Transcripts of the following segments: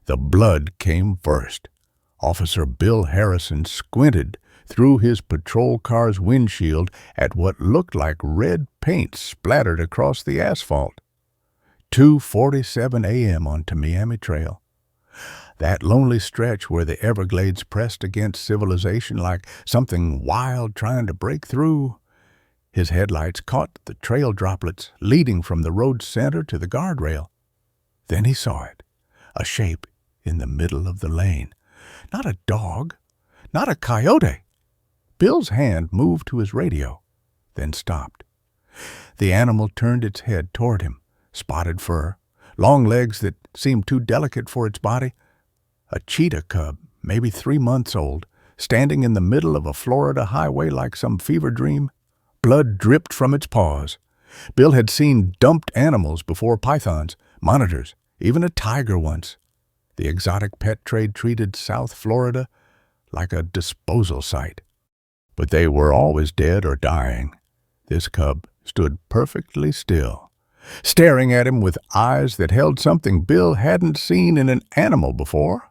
The blood came first. Officer Bill Harrison squinted through his patrol car's windshield at what looked like red paint splattered across the asphalt. 2:47 a.m. on Tamiami Trail. That lonely stretch where the Everglades pressed against civilization like something wild trying to break through. His headlights caught the trail droplets leading from the road's center to the guardrail. Then he saw it, a shape in the middle of the lane. Not a dog, not a coyote. Bill's hand moved to his radio, then stopped. The animal turned its head toward him, spotted fur, long legs that seemed too delicate for its body. A cheetah cub, maybe 3 months old, standing in the middle of a Florida highway like some fever dream. Blood dripped from its paws. Bill had seen dumped animals before, pythons, monitors, even a tiger once. The exotic pet trade treated South Florida like a disposal site. But they were always dead or dying. This cub stood perfectly still, staring at him with eyes that held something Bill hadn't seen in an animal before.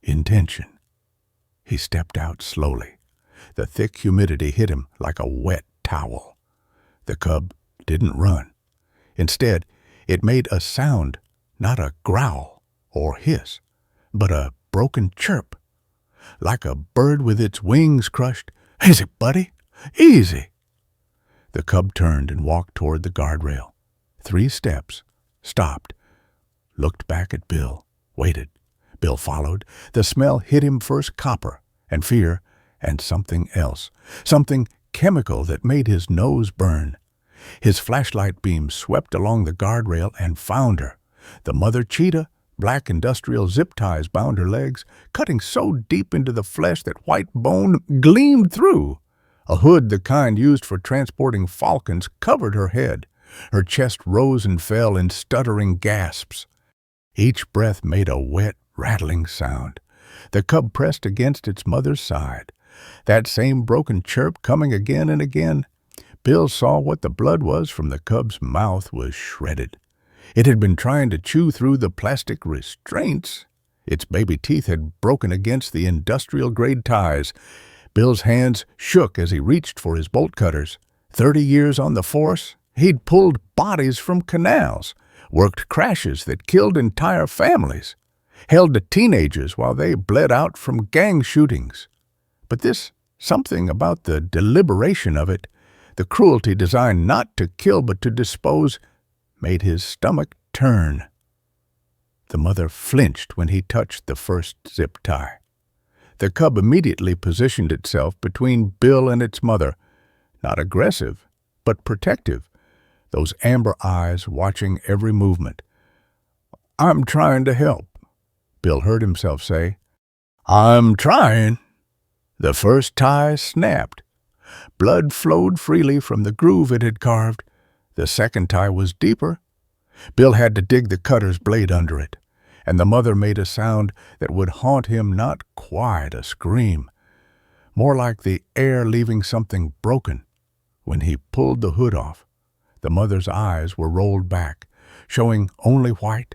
Intention. He stepped out slowly. The thick humidity hit him like a wet towel. The cub didn't run. Instead, it made a sound, not a growl or hiss, but a broken chirp, like a bird with its wings crushed. "Easy, buddy, easy." The cub turned and walked toward the guardrail. 3 steps, stopped, looked back at Bill, waited. Bill followed. The smell hit him first copper and fear and something else, something chemical that made his nose burn. His flashlight beam swept along the guardrail and found her. The mother cheetah, black industrial zip ties bound her legs, cutting so deep into the flesh that white bone gleamed through. A hood, the kind used for transporting falcons, covered her head. Her chest rose and fell in stuttering gasps. Each breath made a wet, rattling sound. The cub pressed against its mother's side. That same broken chirp coming again and again. Bill saw what the blood was from the cub's mouth was shredded. It had been trying to chew through the plastic restraints. Its baby teeth had broken against the industrial-grade ties. Bill's hands shook as he reached for his bolt cutters. 30 years on the force, he'd pulled bodies from canals, worked crashes that killed entire families, held to teenagers while they bled out from gang shootings. But this something about the deliberation of it, the cruelty designed not to kill but to dispose, made his stomach turn. The mother flinched when he touched the first zip tie. The cub immediately positioned itself between Bill and its mother, not aggressive, but protective, those amber eyes watching every movement. "I'm trying to help," Bill heard himself say. "I'm trying." The first tie snapped. Blood flowed freely from the groove it had carved. The second tie was deeper. Bill had to dig the cutter's blade under it, and the mother made a sound that would haunt him, not quite a scream, more like the air leaving something broken. When he pulled the hood off, the mother's eyes were rolled back, showing only white.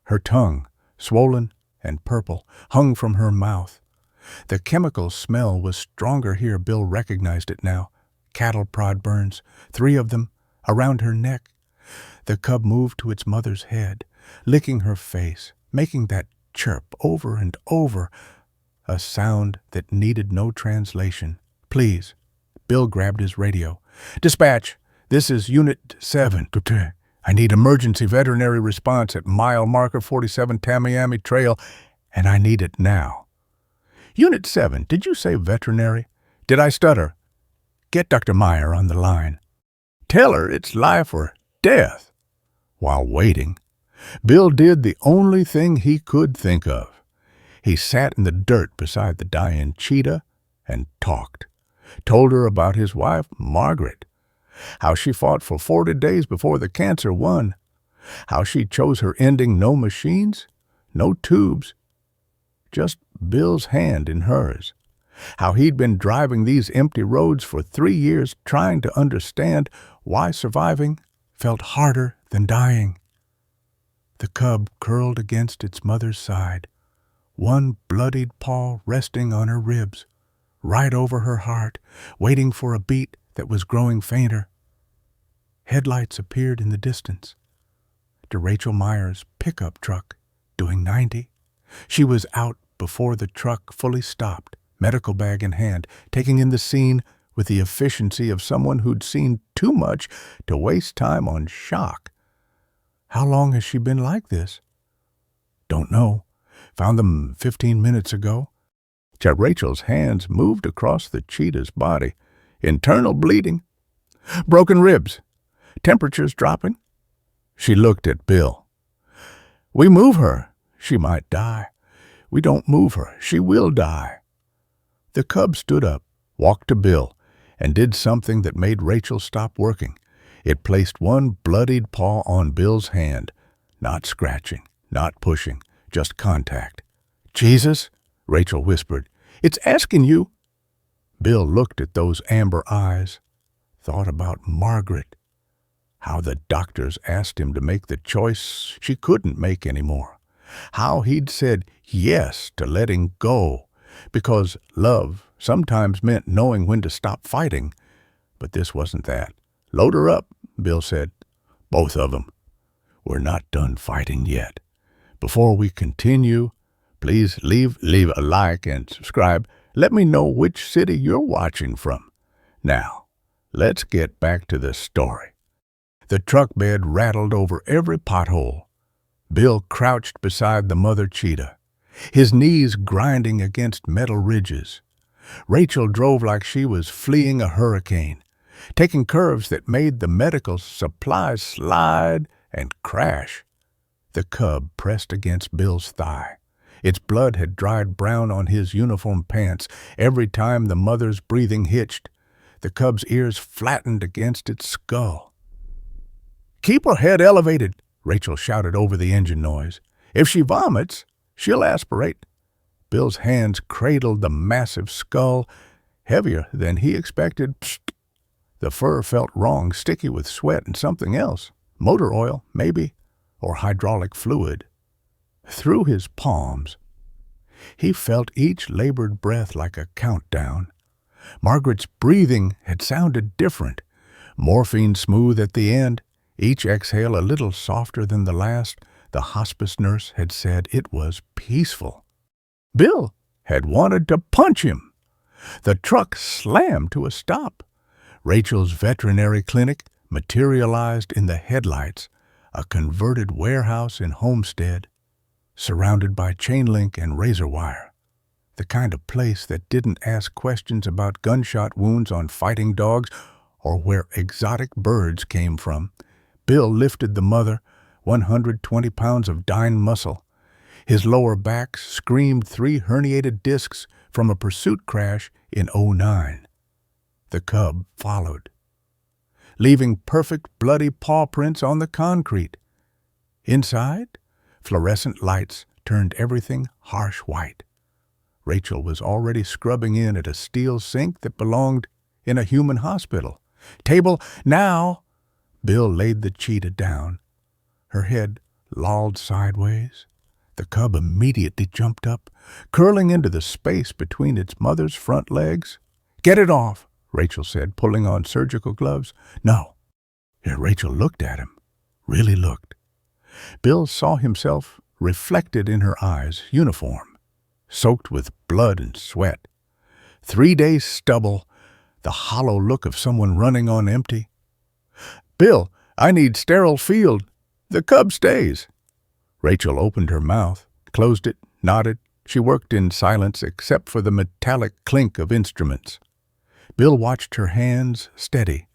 Her tongue, swollen and purple, hung from her mouth. The chemical smell was stronger here. Bill recognized it now. Cattle prod burns, 3 of them, around her neck. The cub moved to its mother's head, licking her face, making that chirp over and over, a sound that needed no translation. "Please." Bill grabbed his radio. "Dispatch, this is Unit 7. I need emergency veterinary response at mile marker 47 Tamiami Trail, and I need it now." "Unit 7, did you say veterinary? Did I stutter? Get Dr. Meyer on the line. Tell her it's life or death." While waiting, Bill did the only thing he could think of. He sat in the dirt beside the dying cheetah and talked. Told her about his wife, Margaret, how she fought for 40 days before the cancer won, how she chose her ending, no machines, no tubes, just Bill's hand in hers, how he'd been driving these empty roads for 3 years trying to understand why surviving felt harder than dying. The cub curled against its mother's side, one bloodied paw resting on her ribs, right over her heart, waiting for a beat that was growing fainter. Headlights appeared in the distance. To Rachel Meyer's pickup truck, doing 90. She was out before the truck fully stopped, medical bag in hand, taking in the scene with the efficiency of someone who'd seen too much to waste time on shock. How long has she been like this? Don't know. Found them 15 minutes ago. Rachel's hands moved across the cheetah's body. Internal bleeding. Broken ribs. Temperature's dropping. She looked at Bill. We move her. She might die. We don't move her. She will die. The cub stood up, walked to Bill, and did something that made Rachel stop working. It placed one bloodied paw on Bill's hand. Not scratching, not pushing, just contact. Jesus, Rachel whispered, it's asking you. Bill looked at those amber eyes, thought about Margaret, how the doctors asked him to make the choice she couldn't make anymore, how he'd said yes to letting go, because love sometimes meant knowing when to stop fighting, but this wasn't that. Load her up, Bill said. Both of them. We're not done fighting yet. Before we continue, please leave a like and subscribe. Let me know which city you're watching from. Now, let's get back to the story. The truck bed rattled over every pothole. Bill crouched beside the mother cheetah, his knees grinding against metal ridges. Rachel drove like she was fleeing a hurricane, taking curves that made the medical supplies slide and crash. The cub pressed against Bill's thigh. Its blood had dried brown on his uniform pants every time the mother's breathing hitched. The cub's ears flattened against its skull. Keep her head elevated, Rachel shouted over the engine noise. If she vomits, she'll aspirate. Bill's hands cradled the massive skull, heavier than he expected. Psst. The fur felt wrong, sticky with sweat and something else. Motor oil, maybe, or hydraulic fluid. Through his palms, he felt each labored breath like a countdown. Margaret's breathing had sounded different, morphine smooth at the end, each exhale a little softer than the last. The hospice nurse had said it was peaceful. Bill had wanted to punch him. The truck slammed to a stop. Rachel's veterinary clinic materialized in the headlights, a converted warehouse in Homestead, surrounded by chain link and razor wire. The kind of place that didn't ask questions about gunshot wounds on fighting dogs or where exotic birds came from. Bill lifted the mother, 120 pounds of dying muscle. His lower back screamed 3 herniated discs from a pursuit crash in '09. The cub followed, leaving perfect bloody paw prints on the concrete. Inside, fluorescent lights turned everything harsh white. Rachel was already scrubbing in at a steel sink that belonged in a human hospital. Table, now! Bill laid the cheetah down. Her head lolled sideways. The cub immediately jumped up, curling into the space between its mother's front legs. Get it off, Rachel said, pulling on surgical gloves. No. Rachel looked at him, really looked. Bill saw himself reflected in her eyes, uniform, soaked with blood and sweat. 3 days stubble, the hollow look of someone running on empty. Bill, I need sterile field. The cub stays. Rachel opened her mouth, closed it, nodded. She worked in silence except for the metallic clink of instruments. Bill watched her hands steady,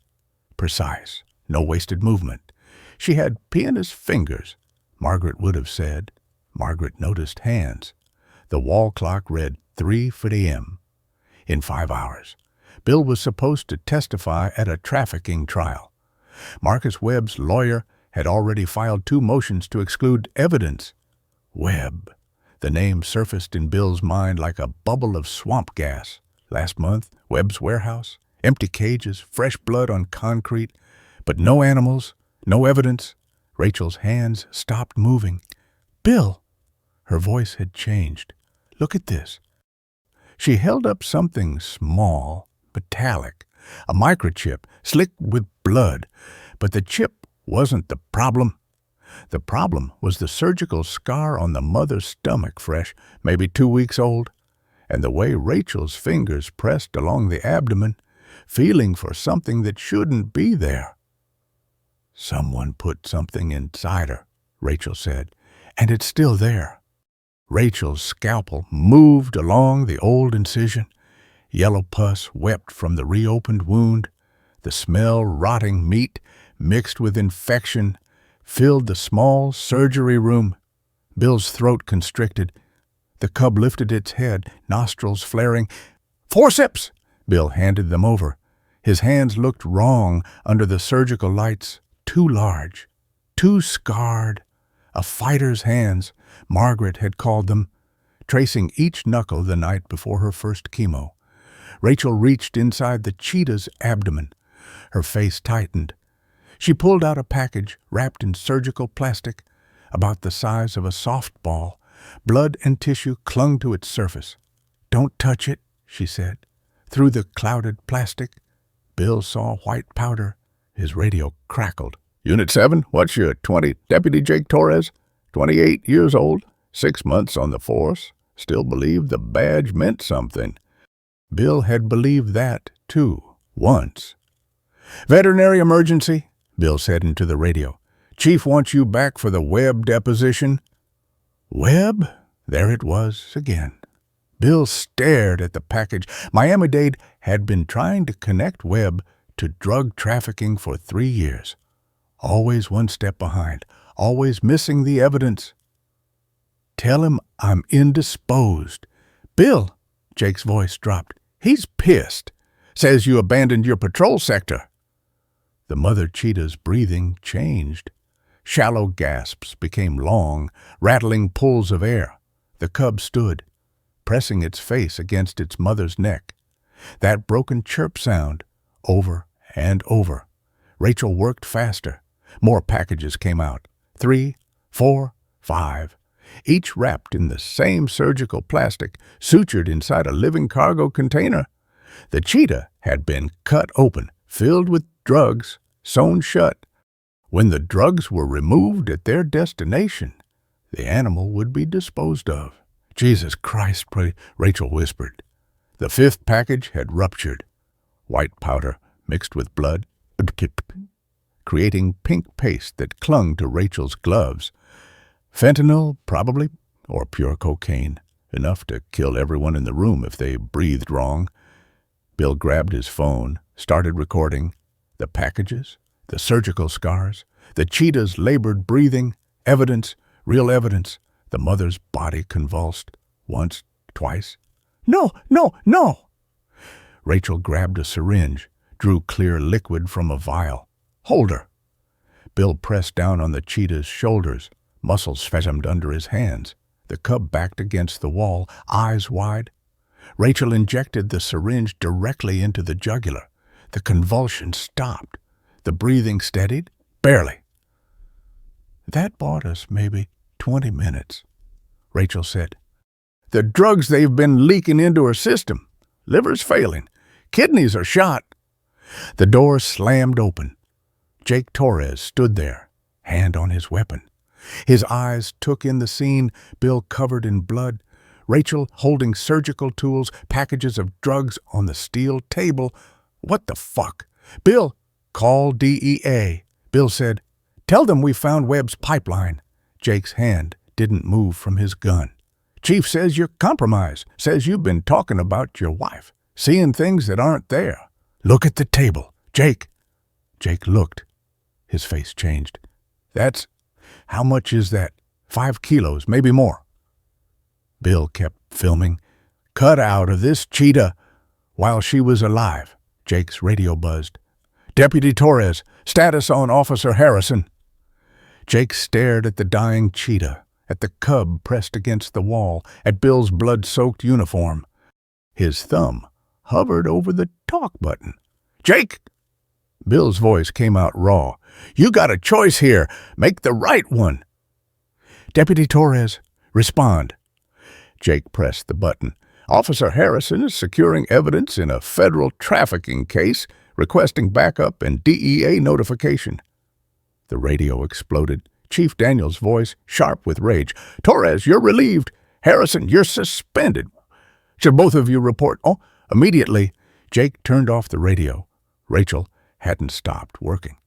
precise, no wasted movement. She had pianist fingers, Margaret would have said. Margaret noticed hands. The wall clock read 3 a.m. In 5 hours. Bill was supposed to testify at a trafficking trial. Marcus Webb's lawyer had already filed 2 motions to exclude evidence. Webb. The name surfaced in Bill's mind like a bubble of swamp gas. Last month, Webb's warehouse, empty cages, fresh blood on concrete, but no animals, no evidence, Rachel's hands stopped moving. "Bill!" Her voice had changed. "Look at this." She held up something small, metallic, a microchip, slick with blood. But the chip wasn't the problem. The problem was the surgical scar on the mother's stomach, fresh, maybe 2 weeks old, and the way Rachel's fingers pressed along the abdomen, feeling for something that shouldn't be there. "Someone put something inside her," Rachel said, "and it's still there." Rachel's scalpel moved along the old incision. Yellow pus wept from the reopened wound. The smell rotting meat mixed with infection filled the small surgery room. Bill's throat constricted. The cub lifted its head, nostrils flaring. "Forceps!" Bill handed them over. His hands looked wrong under the surgical lights. Too large, too scarred. A fighter's hands, Margaret had called them, tracing each knuckle the night before her first chemo. Rachel reached inside the cheetah's abdomen. Her face tightened. She pulled out a package wrapped in surgical plastic, about the size of a softball. Blood and tissue clung to its surface. "Don't touch it," she said. Through the clouded plastic, Bill saw white powder. His radio crackled. "Unit 7, what's your 20? Deputy Jake Torres, 28 years old, 6 months on the force, still believed the badge meant something." Bill had believed that, too, once. "Veterinary emergency," Bill said into the radio. "Chief wants you back for the Webb deposition." Webb? There it was again. Bill stared at the package. Miami-Dade had been trying to connect Webb to drug trafficking for 3 years. Always one step behind, always missing the evidence. "Tell him I'm indisposed." "Bill," Jake's voice dropped. "He's pissed. Says you abandoned your patrol sector." The mother cheetah's breathing changed. Shallow gasps became long, rattling pulls of air. The cub stood, pressing its face against its mother's neck. That broken chirp sound, over and over. Rachel worked faster. More packages came out. 3, 4, 5. Each wrapped in the same surgical plastic, sutured inside a living cargo container. The cheetah had been cut open, filled with drugs, sewn shut. When the drugs were removed at their destination, the animal would be disposed of. "Jesus Christ," Rachel whispered. The 5th package had ruptured. White powder mixed with blood, creating pink paste that clung to Rachel's gloves. Fentanyl, probably, or pure cocaine, enough to kill everyone in the room if they breathed wrong. Bill grabbed his phone, started recording. The packages, the surgical scars, the cheetah's labored breathing, evidence, real evidence. The mother's body convulsed. Once, twice. "No, no, no!" Rachel grabbed a syringe, drew clear liquid from a vial. "Hold her." Bill pressed down on the cheetah's shoulders. Muscles spasmed under his hands. The cub backed against the wall, eyes wide. Rachel injected the syringe directly into the jugular. The convulsion stopped. The breathing steadied, barely. "That bought us maybe 20 minutes, Rachel said. "The drugs they've been leaking into her system. Liver's failing. Kidneys are shot." The door slammed open. Jake Torres stood there, hand on his weapon. His eyes took in the scene, Bill covered in blood, Rachel holding surgical tools, packages of drugs on the steel table. "What the fuck?" "Bill, call DEA." Bill said, "Tell them we found Webb's pipeline." Jake's hand didn't move from his gun. "Chief says you're compromised, says you've been talking about your wife, seeing things that aren't there." "Look at the table, Jake." Jake looked. His face changed. How much is that? 5 kilos, maybe more." Bill kept filming. "Cut out of this cheetah while she was alive." Jake's radio buzzed. "Deputy Torres, status on Officer Harrison." Jake stared at the dying cheetah, at the cub pressed against the wall, at Bill's blood-soaked uniform. His thumb hovered over the talk button. "Jake!" Bill's voice came out raw. You got a choice here. Make the right one. Deputy Torres, respond. Jake pressed the button. Officer Harrison is securing evidence in a federal trafficking case, requesting backup and DEA notification. The radio exploded. Chief Daniels' voice, sharp with rage. Torres, you're relieved. Harrison, you're suspended. Should both of you report? Oh, immediately. Jake turned off the radio. Rachel hadn't stopped working.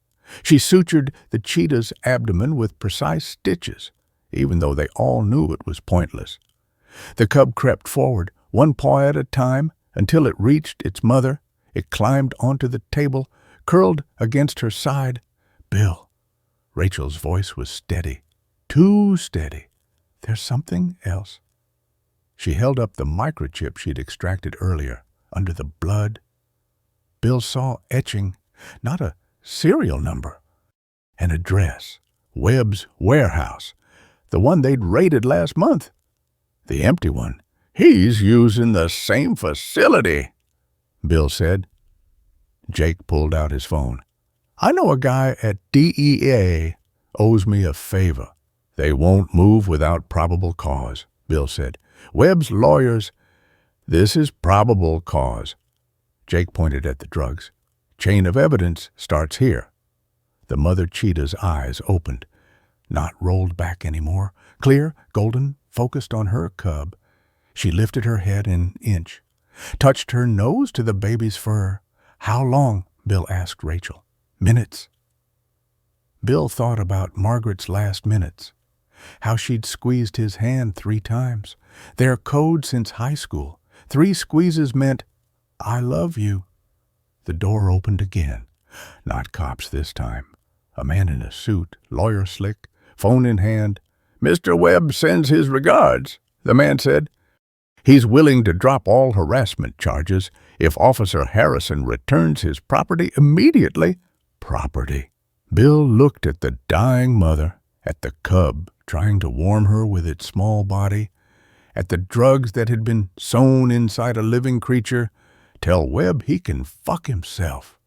She sutured the cheetah's abdomen with precise stitches, even though they all knew it was pointless. The cub crept forward, one paw at a time, until it reached its mother. It climbed onto the table, curled against her side. Bill. Rachel's voice was steady. Too steady. There's something else. She held up the microchip she'd extracted earlier, under the blood. Bill saw etching, not a serial number, an address, Webb's warehouse, the one they'd raided last month. The empty one. He's using the same facility, Bill said. Jake pulled out his phone. I know a guy at DEA owes me a favor. They won't move without probable cause, Bill said. Webb's lawyers, this is probable cause. Jake pointed at the drugs. Chain of evidence starts here. The mother cheetah's eyes opened, not rolled back anymore, clear, golden, focused on her cub. She lifted her head an inch, touched her nose to the baby's fur. How long? Bill asked Rachel. Minutes. Bill thought about Margaret's last minutes, how she'd squeezed his hand 3 times, their code since high school. 3 squeezes meant, I love you. The door opened again. Not cops this time. A man in a suit, lawyer slick, phone in hand. Mr. Webb sends his regards, the man said. He's willing to drop all harassment charges if Officer Harrison returns his property immediately. Property. Bill looked at the dying mother, at the cub trying to warm her with its small body, at the drugs that had been sewn inside a living creature. Tell Webb he can fuck himself,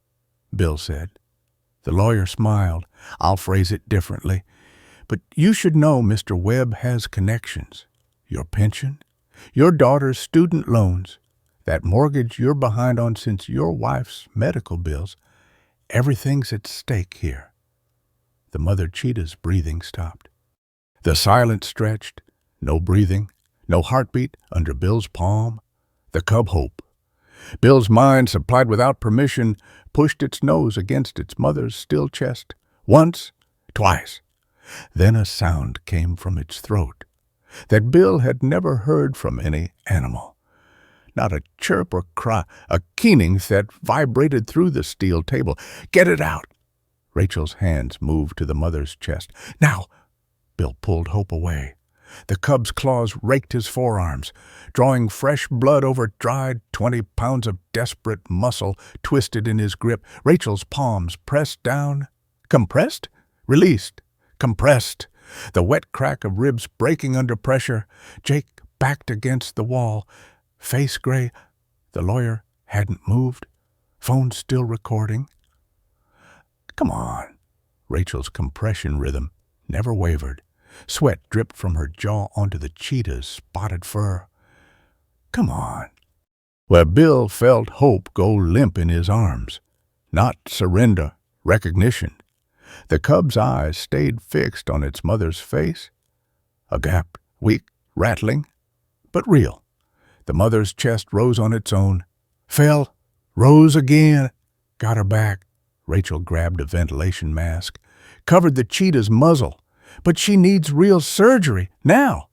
Bill said. The lawyer smiled. I'll phrase it differently. But you should know Mr. Webb has connections. Your pension, your daughter's student loans, that mortgage you're behind on since your wife's medical bills. Everything's at stake here. The mother cheetah's breathing stopped. The silence stretched. No breathing, no heartbeat under Bill's palm. The cub hope. Bill's mind, supplied without permission, pushed its nose against its mother's still chest. Once, twice. Then a sound came from its throat that Bill had never heard from any animal. Not a chirp or cry, a keening that vibrated through the steel table. Get it out! Rachel's hands moved to the mother's chest. Now! Bill pulled Hope away. The cub's claws raked his forearms, drawing fresh blood over dried 20 pounds of desperate muscle twisted in his grip. Rachel's palms pressed down, compressed, released, compressed. The wet crack of ribs breaking under pressure. Jake backed against the wall, face gray. The lawyer hadn't moved, phone still recording. Come on. Rachel's compression rhythm never wavered. Sweat dripped from her jaw onto the cheetah's spotted fur. Come on. Where Bill felt hope go limp in his arms. Not surrender, recognition. The cub's eyes stayed fixed on its mother's face. A gap, weak, rattling, but real. The mother's chest rose on its own. Fell, rose again. Got her back. Rachel grabbed a ventilation mask. Covered the cheetah's muzzle. But she needs real surgery, now.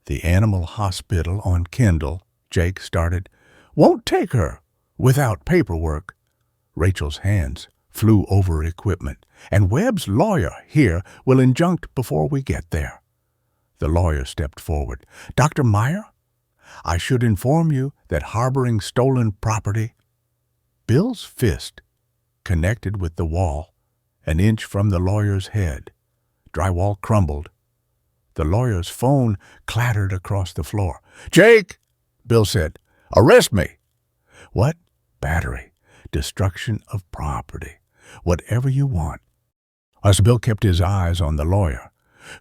The animal hospital on Kendall, Jake started, won't take her without paperwork. Rachel's hands flew over equipment, and Webb's lawyer here will injunct before we get there. The lawyer stepped forward. Dr. Meyer, I should inform you that harboring stolen property. Bill's fist connected with the wall, an inch from the lawyer's head. Drywall crumbled. The lawyer's phone clattered across the floor. Jake, Bill said, arrest me. What? Battery. Destruction of property. Whatever you want. As Bill kept his eyes on the lawyer,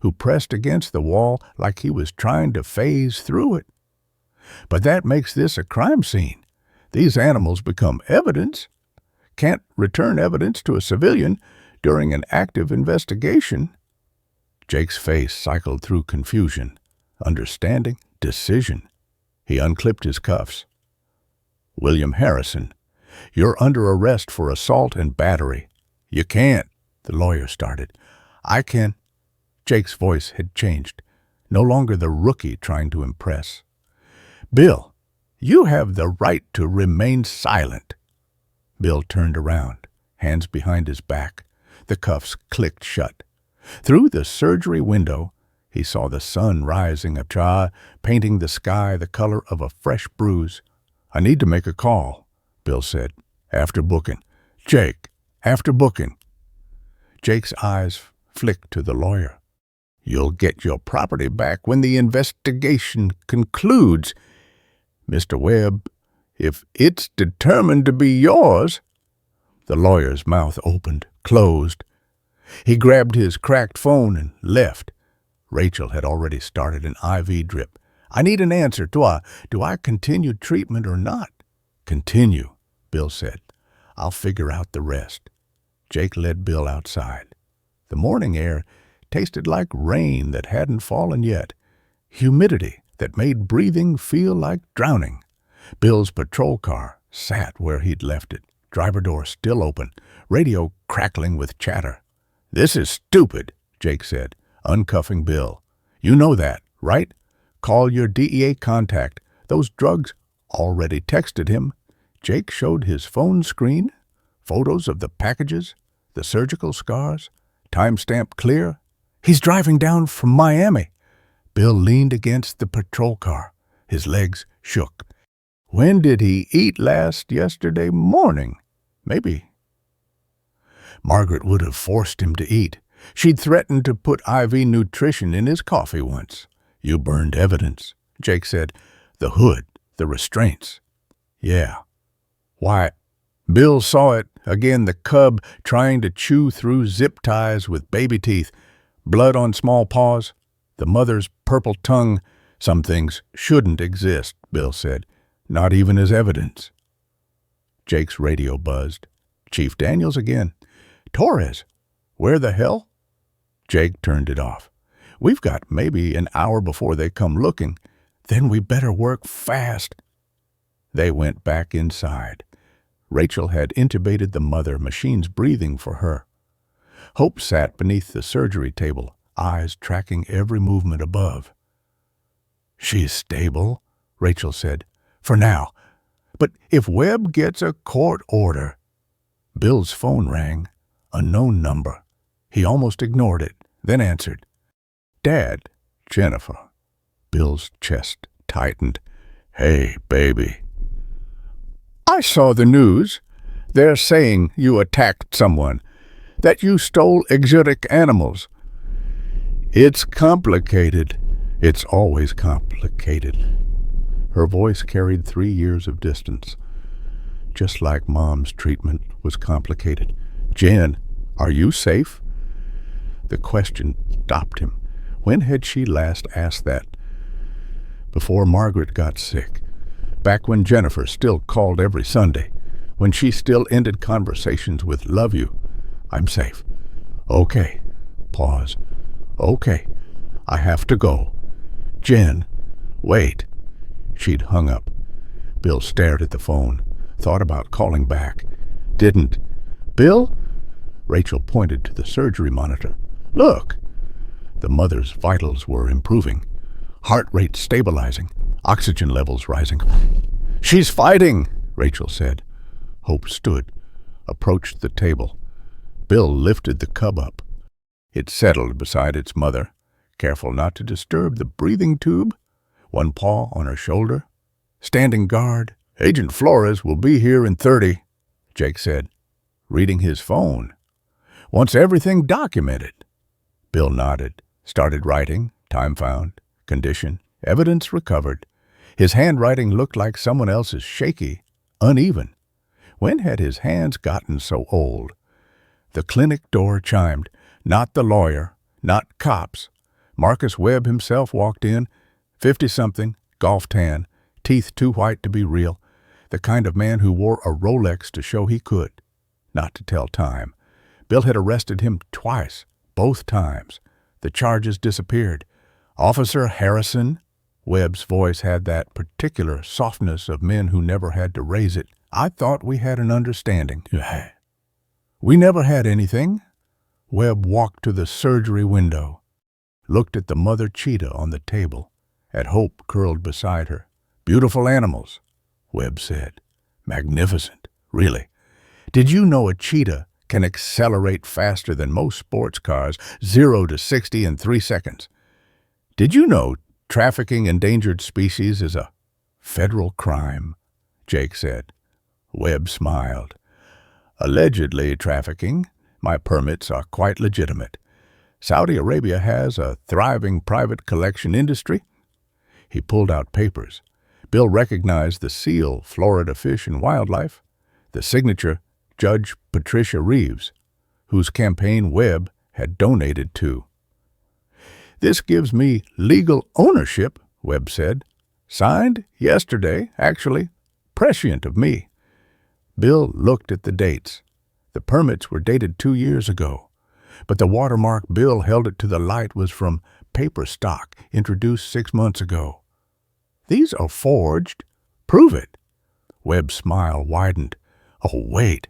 who pressed against the wall like he was trying to phase through it. But that makes this a crime scene. These animals become evidence. Can't return evidence to a civilian during an active investigation. Jake's face cycled through confusion, understanding, decision. He unclipped his cuffs. William Harrison, you're under arrest for assault and battery. You can't, the lawyer started. I can. Jake's voice had changed, no longer the rookie trying to impress. Bill, you have the right to remain silent. Bill turned around, hands behind his back. The cuffs clicked shut. Through the surgery window, he saw the sun rising up, painting the sky the color of a fresh bruise. I need to make a call, Bill said, after booking. Jake, after booking. Jake's eyes flicked to the lawyer. You'll get your property back when the investigation concludes. Mr. Webb, if it's determined to be yours. The lawyer's mouth opened, closed. He grabbed his cracked phone and left. Rachel had already started an IV drip. I need an answer. Do I continue treatment or not? Continue, Bill said. I'll figure out the rest. Jake led Bill outside. The morning air tasted like rain that hadn't fallen yet, humidity that made breathing feel like drowning. Bill's patrol car sat where he'd left it, driver door still open, radio crackling with chatter. This is stupid, Jake said, uncuffing Bill. You know that, right? Call your DEA contact. Those drugs already texted him. Jake showed his phone screen, photos of the packages, the surgical scars, timestamp clear. He's driving down from Miami. Bill leaned against the patrol car. His legs shook. When did he eat last? Yesterday morning. Maybe. Margaret would have forced him to eat. She'd threatened to put IV nutrition in his coffee once. You burned evidence, Jake said. The hood, the restraints. Yeah. Why? Bill saw it, again the cub trying to chew through zip ties with baby teeth, blood on small paws, the mother's purple tongue. Some things shouldn't exist, Bill said, not even as evidence. Jake's radio buzzed. Chief Daniels again. Torres, where the hell? Jake turned it off. We've got maybe an hour before they come looking. Then we better work fast. They went back inside. Rachel had intubated the mother, machines breathing for her. Hope sat beneath the surgery table, eyes tracking every movement above. She's stable, Rachel said, for now. But if Webb gets a court order... Bill's phone rang, unknown number. He almost ignored it, then answered. Dad, Jennifer. Bill's chest tightened. Hey, baby. I saw the news. They're saying you attacked someone, that you stole exotic animals. It's complicated. It's always complicated. Her voice carried 3 years of distance. Just like Mom's treatment was complicated. Jen, are you safe? The question stopped him. When had she last asked that? Before Margaret got sick. Back when Jennifer still called every Sunday. When she still ended conversations with love you. I'm safe. Okay. Pause. Okay. I have to go. Jen, wait. She'd hung up. Bill stared at the phone, thought about calling back. Didn't. Bill? Rachel pointed to the surgery monitor. Look. The mother's vitals were improving. Heart rate stabilizing. Oxygen levels rising. She's fighting, Rachel said. Hope stood, approached the table. Bill lifted the cub up. It settled beside its mother, careful not to disturb the breathing tube, one paw on her shoulder. Standing guard. Agent Flores will be here in 30, Jake said, reading his phone. Wants everything documented. Bill nodded, started writing, time found, condition, evidence recovered. His handwriting looked like someone else's, shaky, uneven. When had his hands gotten so old? The clinic door chimed. Not the lawyer, not cops. Marcus Webb himself walked in, 50-something, golf tan, teeth too white to be real, the kind of man who wore a Rolex to show he could, not to tell time. Bill had arrested him twice, both times. The charges disappeared. Officer Harrison, Webb's voice had that particular softness of men who never had to raise it. I thought we had an understanding. We never had anything. Webb walked to the surgery window, looked at the mother cheetah on the table, at Hope curled beside her. Beautiful animals, Webb said. Magnificent, really. Did you know a cheetah can accelerate faster than most sports cars, 0 to 60 in 3 seconds? Did you know trafficking endangered species is a federal crime? Jake said. Webb smiled. Allegedly trafficking. My permits are quite legitimate. Saudi Arabia has a thriving private collection industry. He pulled out papers. Bill recognized the seal, Florida Fish and Wildlife, the signature, Judge Patricia Reeves, whose campaign Webb had donated to. This gives me legal ownership, Webb said. Signed yesterday, actually. Prescient of me. Bill looked at the dates. The permits were dated 2 years ago, but the watermark Bill held it to the light was from paper stock introduced 6 months ago. These are forged. Prove it. Webb's smile widened. Oh, wait.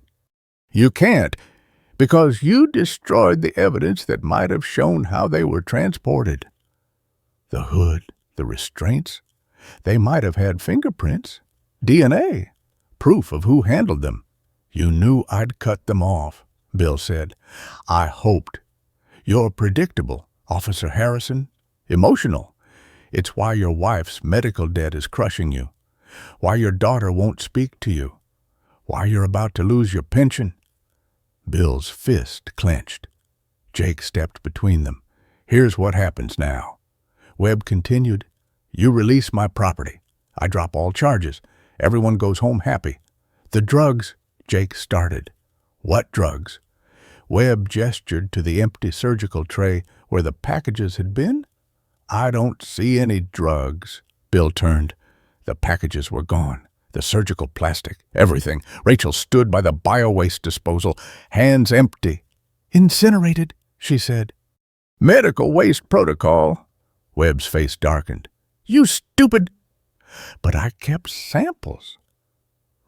You can't, because you destroyed the evidence that might have shown how they were transported. The hood, the restraints, they might have had fingerprints, DNA, proof of who handled them. You knew I'd cut them off, Bill said. I hoped. You're predictable, Officer Harrison. Emotional. It's why your wife's medical debt is crushing you. Why your daughter won't speak to you. Why you're about to lose your pension. Bill's fist clenched. Jake stepped between them. Here's what happens now. Webb continued. You release my property. I drop all charges. Everyone goes home happy. The drugs, Jake started. What drugs? Webb gestured to the empty surgical tray where the packages had been. I don't see any drugs. Bill turned. The packages were gone. The surgical plastic, everything. Rachel stood by the bio-waste disposal, hands empty. Incinerated, she said. Medical waste protocol. Webb's face darkened. You stupid! But I kept samples.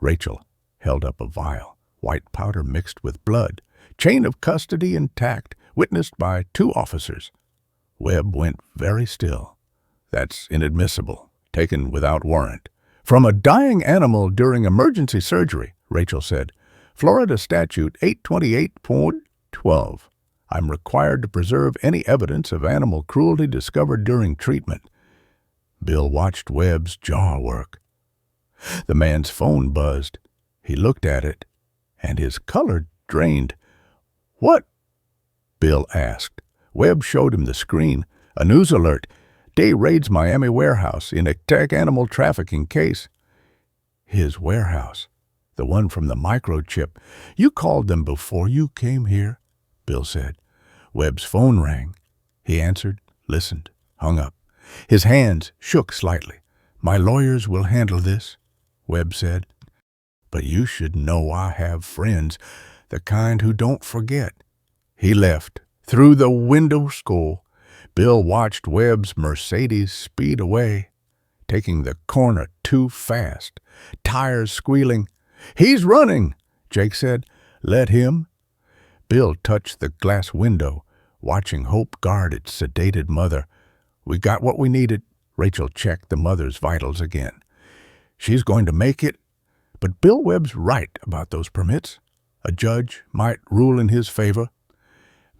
Rachel held up a vial, white powder mixed with blood, chain of custody intact, witnessed by 2 officers. Webb went very still. That's inadmissible, taken without warrant. From a dying animal during emergency surgery, Rachel said. Florida Statute 828.12. I'm required to preserve any evidence of animal cruelty discovered during treatment. Bill watched Webb's jaw work. The man's phone buzzed. He looked at it, and his color drained. What? Bill asked. Webb showed him the screen. A news alert. Day raids Miami warehouse in a tech animal trafficking case. His warehouse. The one from the microchip. You called them before you came here, Bill said. Webb's phone rang. He answered, listened, hung up. His hands shook slightly. My lawyers will handle this, Webb said. But you should know I have friends, the kind who don't forget. He left. Through the window school, Bill watched Webb's Mercedes speed away, taking the corner too fast, tires squealing. He's running, Jake said. Let him. Bill touched the glass window, watching Hope guard its sedated mother. We got what we needed. Rachel checked the mother's vitals again. She's going to make it. But Bill Webb's right about those permits. A judge might rule in his favor.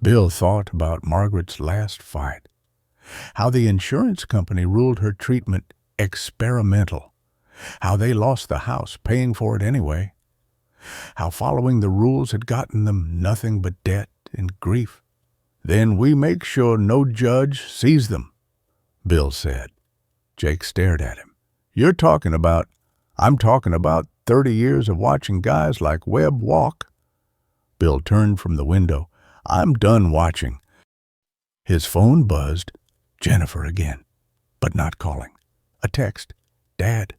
Bill thought about Margaret's last fight. How the insurance company ruled her treatment experimental. How they lost the house, paying for it anyway. How following the rules had gotten them nothing but debt and grief. Then we make sure no judge sees them, Bill said. Jake stared at him. I'm talking about 30 years of watching guys like Webb walk. Bill turned from the window. I'm done watching. His phone buzzed. Jennifer again, but not calling. A text. Dad.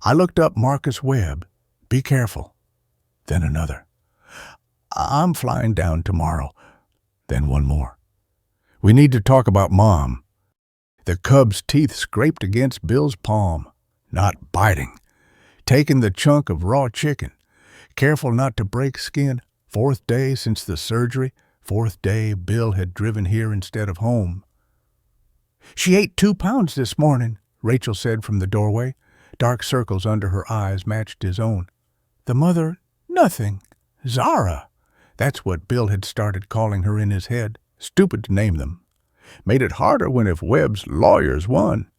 I looked up Marcus Webb. Be careful. Then another. I'm flying down tomorrow. Then one more. We need to talk about Mom. The cub's teeth scraped against Bill's palm. Not biting. Taking the chunk of raw chicken. Careful not to break skin. 4th day since the surgery. 4th day Bill had driven here instead of home. She ate 2 pounds this morning, Rachel said from the doorway. Dark circles under her eyes matched his own. The mother, nothing. Zara. That's what Bill had started calling her in his head. Stupid to name them. Made it harder when if Webb's lawyers won.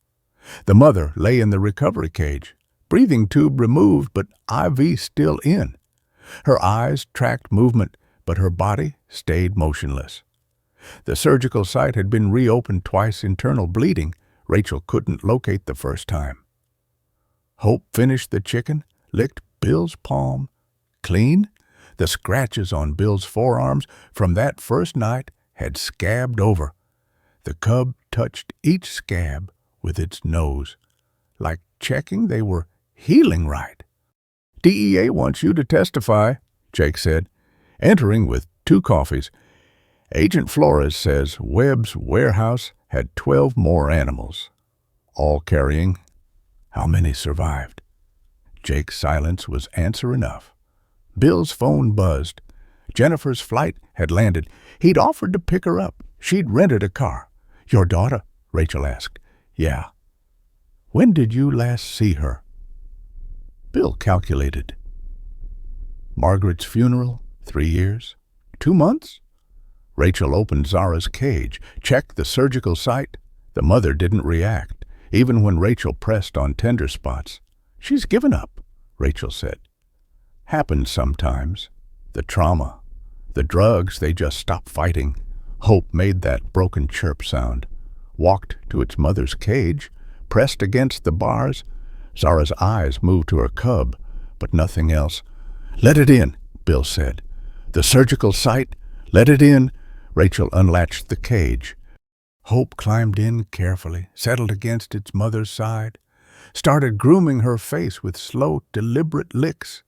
The mother lay in the recovery cage. Breathing tube removed, but IV still in. Her eyes tracked movement, but her body stayed motionless. The surgical site had been reopened twice, internal bleeding. Rachel couldn't locate the first time. Hope finished the chicken, licked Bill's palm. Clean? The scratches on Bill's forearms from that first night had scabbed over. The cub touched each scab with its nose, like checking they were healing right. DEA wants you to testify, Jake said, entering with 2 coffees. Agent Flores says Webb's warehouse had 12 more animals, all carrying. How many survived? Jake's silence was answer enough. Bill's phone buzzed. Jennifer's flight had landed. He'd offered to pick her up. She'd rented a car. Your daughter? Rachel asked. Yeah. When did you last see her? Bill calculated. Margaret's funeral, 3 years. 2 months? Rachel opened Zara's cage, checked the surgical site. The mother didn't react, even when Rachel pressed on tender spots. She's given up, Rachel said. Happens sometimes. The trauma. The drugs, they just stop fighting. Hope made that broken chirp sound. Walked to its mother's cage, pressed against the bars. Zara's eyes moved to her cub, but nothing else. Let it in, Bill said. The surgical site, let it in. Rachel unlatched the cage. Hope climbed in carefully, settled against its mother's side, started grooming her face with slow, deliberate licks.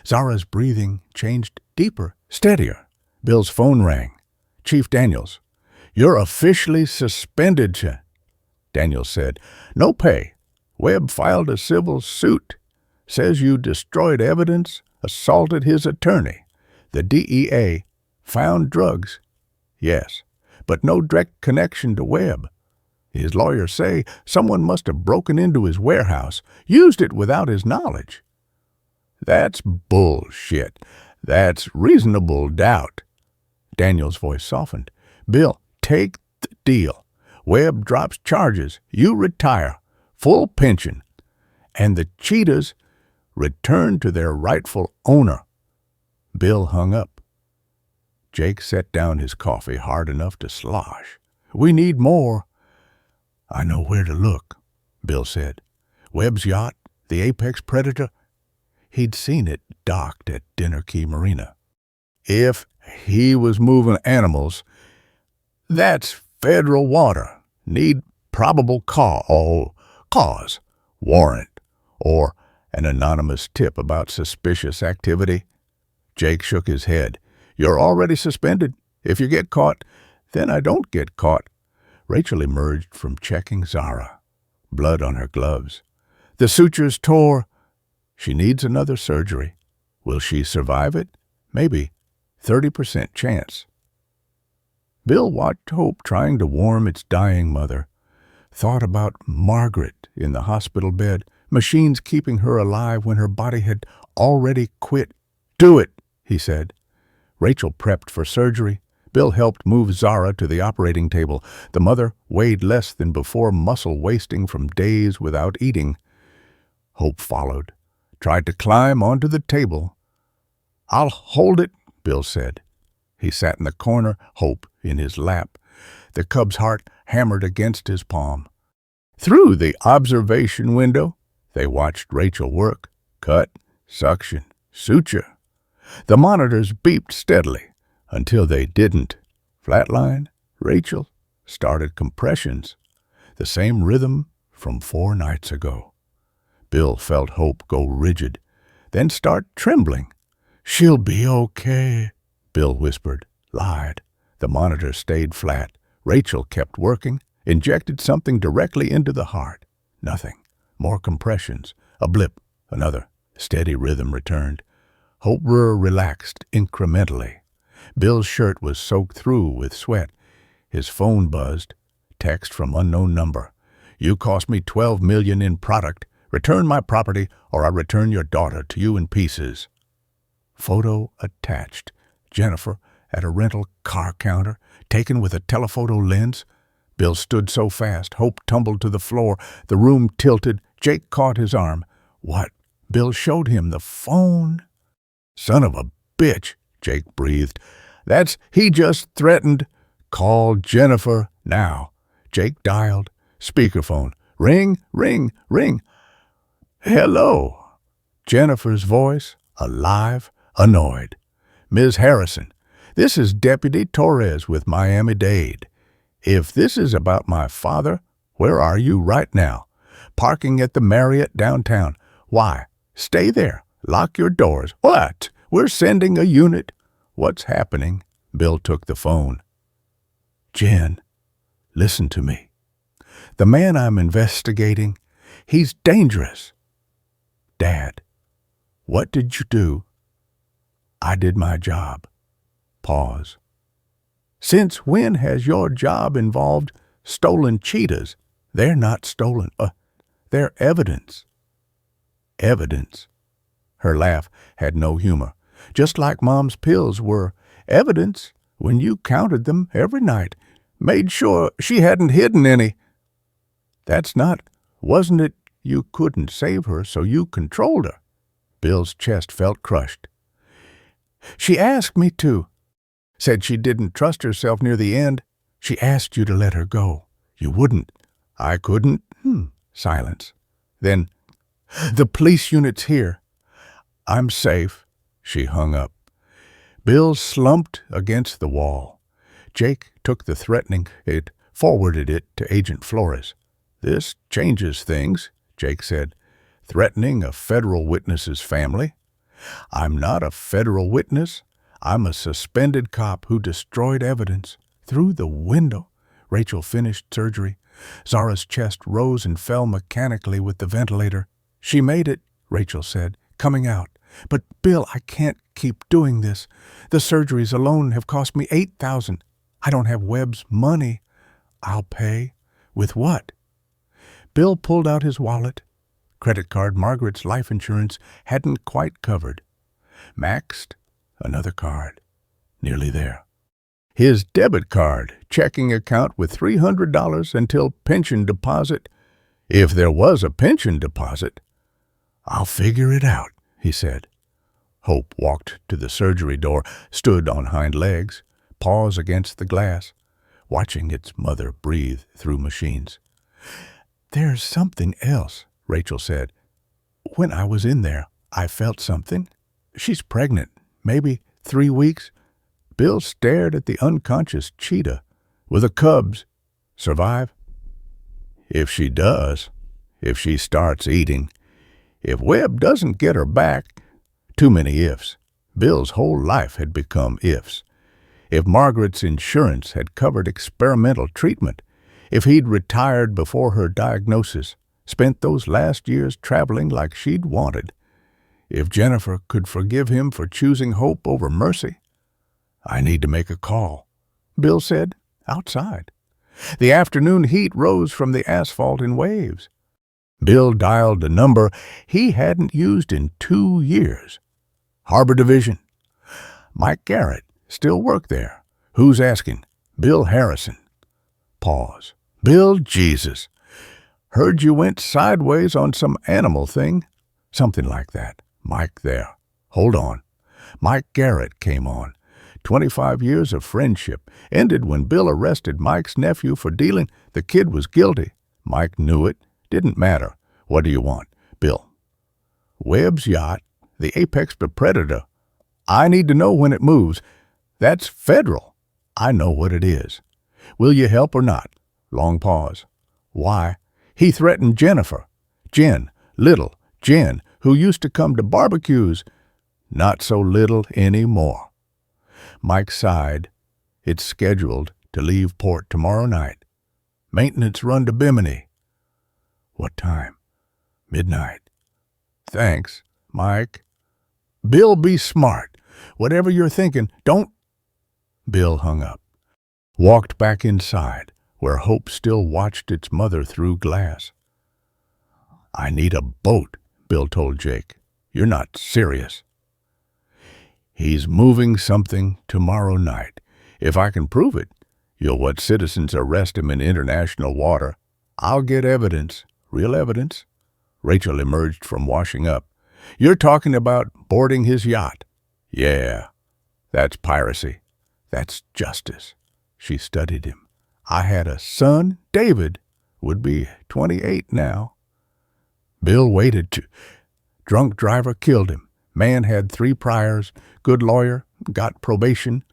Zara's breathing changed deeper, steadier. Bill's phone rang. Chief Daniels. You're officially suspended, Daniels said. No pay. Webb filed a civil suit. Says you destroyed evidence, assaulted his attorney. The DEA found drugs. Yes, but no direct connection to Webb. His lawyers say someone must have broken into his warehouse, used it without his knowledge. That's bullshit. That's reasonable doubt. Daniel's voice softened. Bill, take the deal. Webb drops charges. You retire. Full pension. And the cheetahs return to their rightful owner. Bill hung up. Jake set down his coffee hard enough to slosh. We need more. I know where to look, Bill said. Webb's yacht, the apex predator. He'd seen it docked at Dinner Key Marina. If he was moving animals, that's federal water. Need probable cause, warrant, or an anonymous tip about suspicious activity. Jake shook his head. You're already suspended. If you get caught, then I don't get caught. Rachel emerged from checking Zara. Blood on her gloves. The sutures tore. She needs another surgery. Will she survive it? Maybe. 30% chance. Bill watched Hope trying to warm its dying mother. Thought about Margaret in the hospital bed, machines keeping her alive when her body had already quit. Do it, he said. Rachel prepped for surgery. Bill helped move Zara to the operating table. The mother weighed less than before, muscle wasting from days without eating. Hope followed. Tried to climb onto the table. I'll hold it, Bill said. He sat in the corner, Hope in his lap. The cub's heart hammered against his palm. Through the observation window, they watched Rachel work. Cut, suction, suture. The monitors beeped steadily. Until they didn't. Flatline, Rachel started compressions, the same rhythm from 4 nights ago. Bill felt Hope go rigid, then start trembling. "She'll be okay," Bill whispered, lied. The monitor stayed flat. Rachel kept working, injected something directly into the heart. Nothing. More compressions. A blip. Another. Steady rhythm returned. Hope relaxed incrementally. Bill's shirt was soaked through with sweat. His phone buzzed. Text from unknown number. "You cost me $12 million in product. Return my property or I return your daughter to you in pieces." Photo attached. Jennifer at a rental car counter, taken with a telephoto lens. Bill stood so fast, Hope tumbled to the floor. The room tilted. Jake caught his arm. "What?" Bill showed him the phone. "Son of a bitch," Jake breathed. He just threatened." "Call Jennifer now." Jake dialed. Speakerphone. "Ring, ring, ring." "Hello." Jennifer's voice, alive, annoyed. "Ms. Harrison, this is Deputy Torres with Miami-Dade. If this is about my father, where are you right now?" "Parking at the Marriott downtown." "Why? Stay there. Lock your doors." "What? We're sending a unit." "What's happening?" Bill took the phone. "Jen, listen to me. The man I'm investigating, he's dangerous." "Dad, what did you do?" "I did my job." Pause. "Since when has your job involved stolen cheetahs?" "They're not stolen. They're evidence." "Evidence?" Her laugh had no humor. "Just like Mom's pills were evidence when you counted them every night. Made sure she hadn't hidden any." Wasn't it you couldn't save her, so you controlled her?" Bill's chest felt crushed. "She asked me to. Said she didn't trust herself near the end. She asked you to let her go. You wouldn't." "I couldn't." Silence. Then, "The police unit's here." "I'm safe." She hung up. Bill slumped against the wall. Jake took the threatening. It forwarded it to Agent Flores. "This changes things," Jake said. "Threatening a federal witness's family." "I'm not a federal witness. I'm a suspended cop who destroyed evidence through the window." Rachel finished surgery. Zara's chest rose and fell mechanically with the ventilator. "She made it," Rachel said, "coming out. But, Bill, I can't keep doing this. The surgeries alone have cost me $8,000. I don't have Webb's money." "I'll pay." "With what?" Bill pulled out his wallet. Credit card Margaret's life insurance hadn't quite covered. Maxed. Another card. Nearly there. His debit card, checking account with $300 until pension deposit. If there was a pension deposit. "I'll figure it out," he said. Hope walked to the surgery door, stood on hind legs, paws against the glass, watching its mother breathe through machines. "There's something else," Rachel said. "When I was in there, I felt something. She's pregnant, maybe 3 weeks." Bill stared at the unconscious cheetah. "With the cubs. Survive?" "If she does. If she starts eating. If Webb doesn't get her back." Too many ifs. Bill's whole life had become ifs. If Margaret's insurance had covered experimental treatment, if he'd retired before her diagnosis, spent those last years traveling like she'd wanted, if Jennifer could forgive him for choosing hope over mercy. "I need to make a call," Bill said, outside. The afternoon heat rose from the asphalt in waves. Bill dialed a number he hadn't used in 2 years. "Harbor Division." "Mike Garrett. Still work there." "Who's asking?" "Bill Harrison." Pause. "Bill, Jesus. Heard you went sideways on some animal thing." "Something like that." "Mike there." "Hold on." Mike Garrett came on. 25 years of friendship ended when Bill arrested Mike's nephew for dealing. The kid was guilty. Mike knew it. Didn't matter. "What do you want?" "Bill." "Webb's yacht, the apex predator. I need to know when it moves." That's federal. I know what it is. Will you help or not? Long pause. Why? He threatened Jennifer. Jen, little Jen, who used to come to barbecues. Not so little anymore. Mike sighed. It's scheduled to leave port tomorrow night. Maintenance run to Bimini. What time? Midnight. Thanks, Mike. Bill, be smart. Whatever you're thinking, don't... Bill hung up. Walked back inside, where Hope still watched its mother through glass. I need a boat, Bill told Jake. You're not serious. He's moving something tomorrow night. If I can prove it, you'll let citizens arrest him in international water. I'll get evidence, real evidence. Rachel emerged from washing up. You're talking about boarding his yacht. Yeah, that's piracy. That's justice. She studied him. I had a son, David, would be 28 now. Bill waited to... Drunk driver killed him. Man had 3 priors. Good lawyer. Got probation.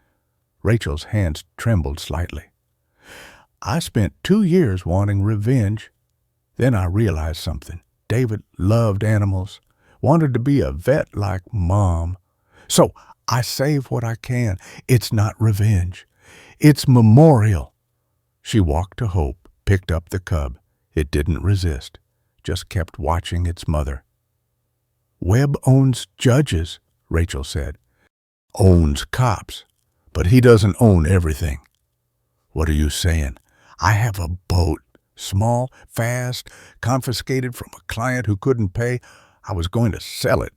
Rachel's hands trembled slightly. I spent 2 years wanting revenge. Then I realized something. David loved animals. Wanted to be a vet like Mom. So I save what I can. It's not revenge. It's memorial. She walked to Hope, picked up the cub. It didn't resist. Just kept watching its mother. Webb owns judges, Rachel said. Owns cops, but he doesn't own everything. What are you saying? I have a boat, small, fast, confiscated from a client who couldn't pay. I was going to sell it.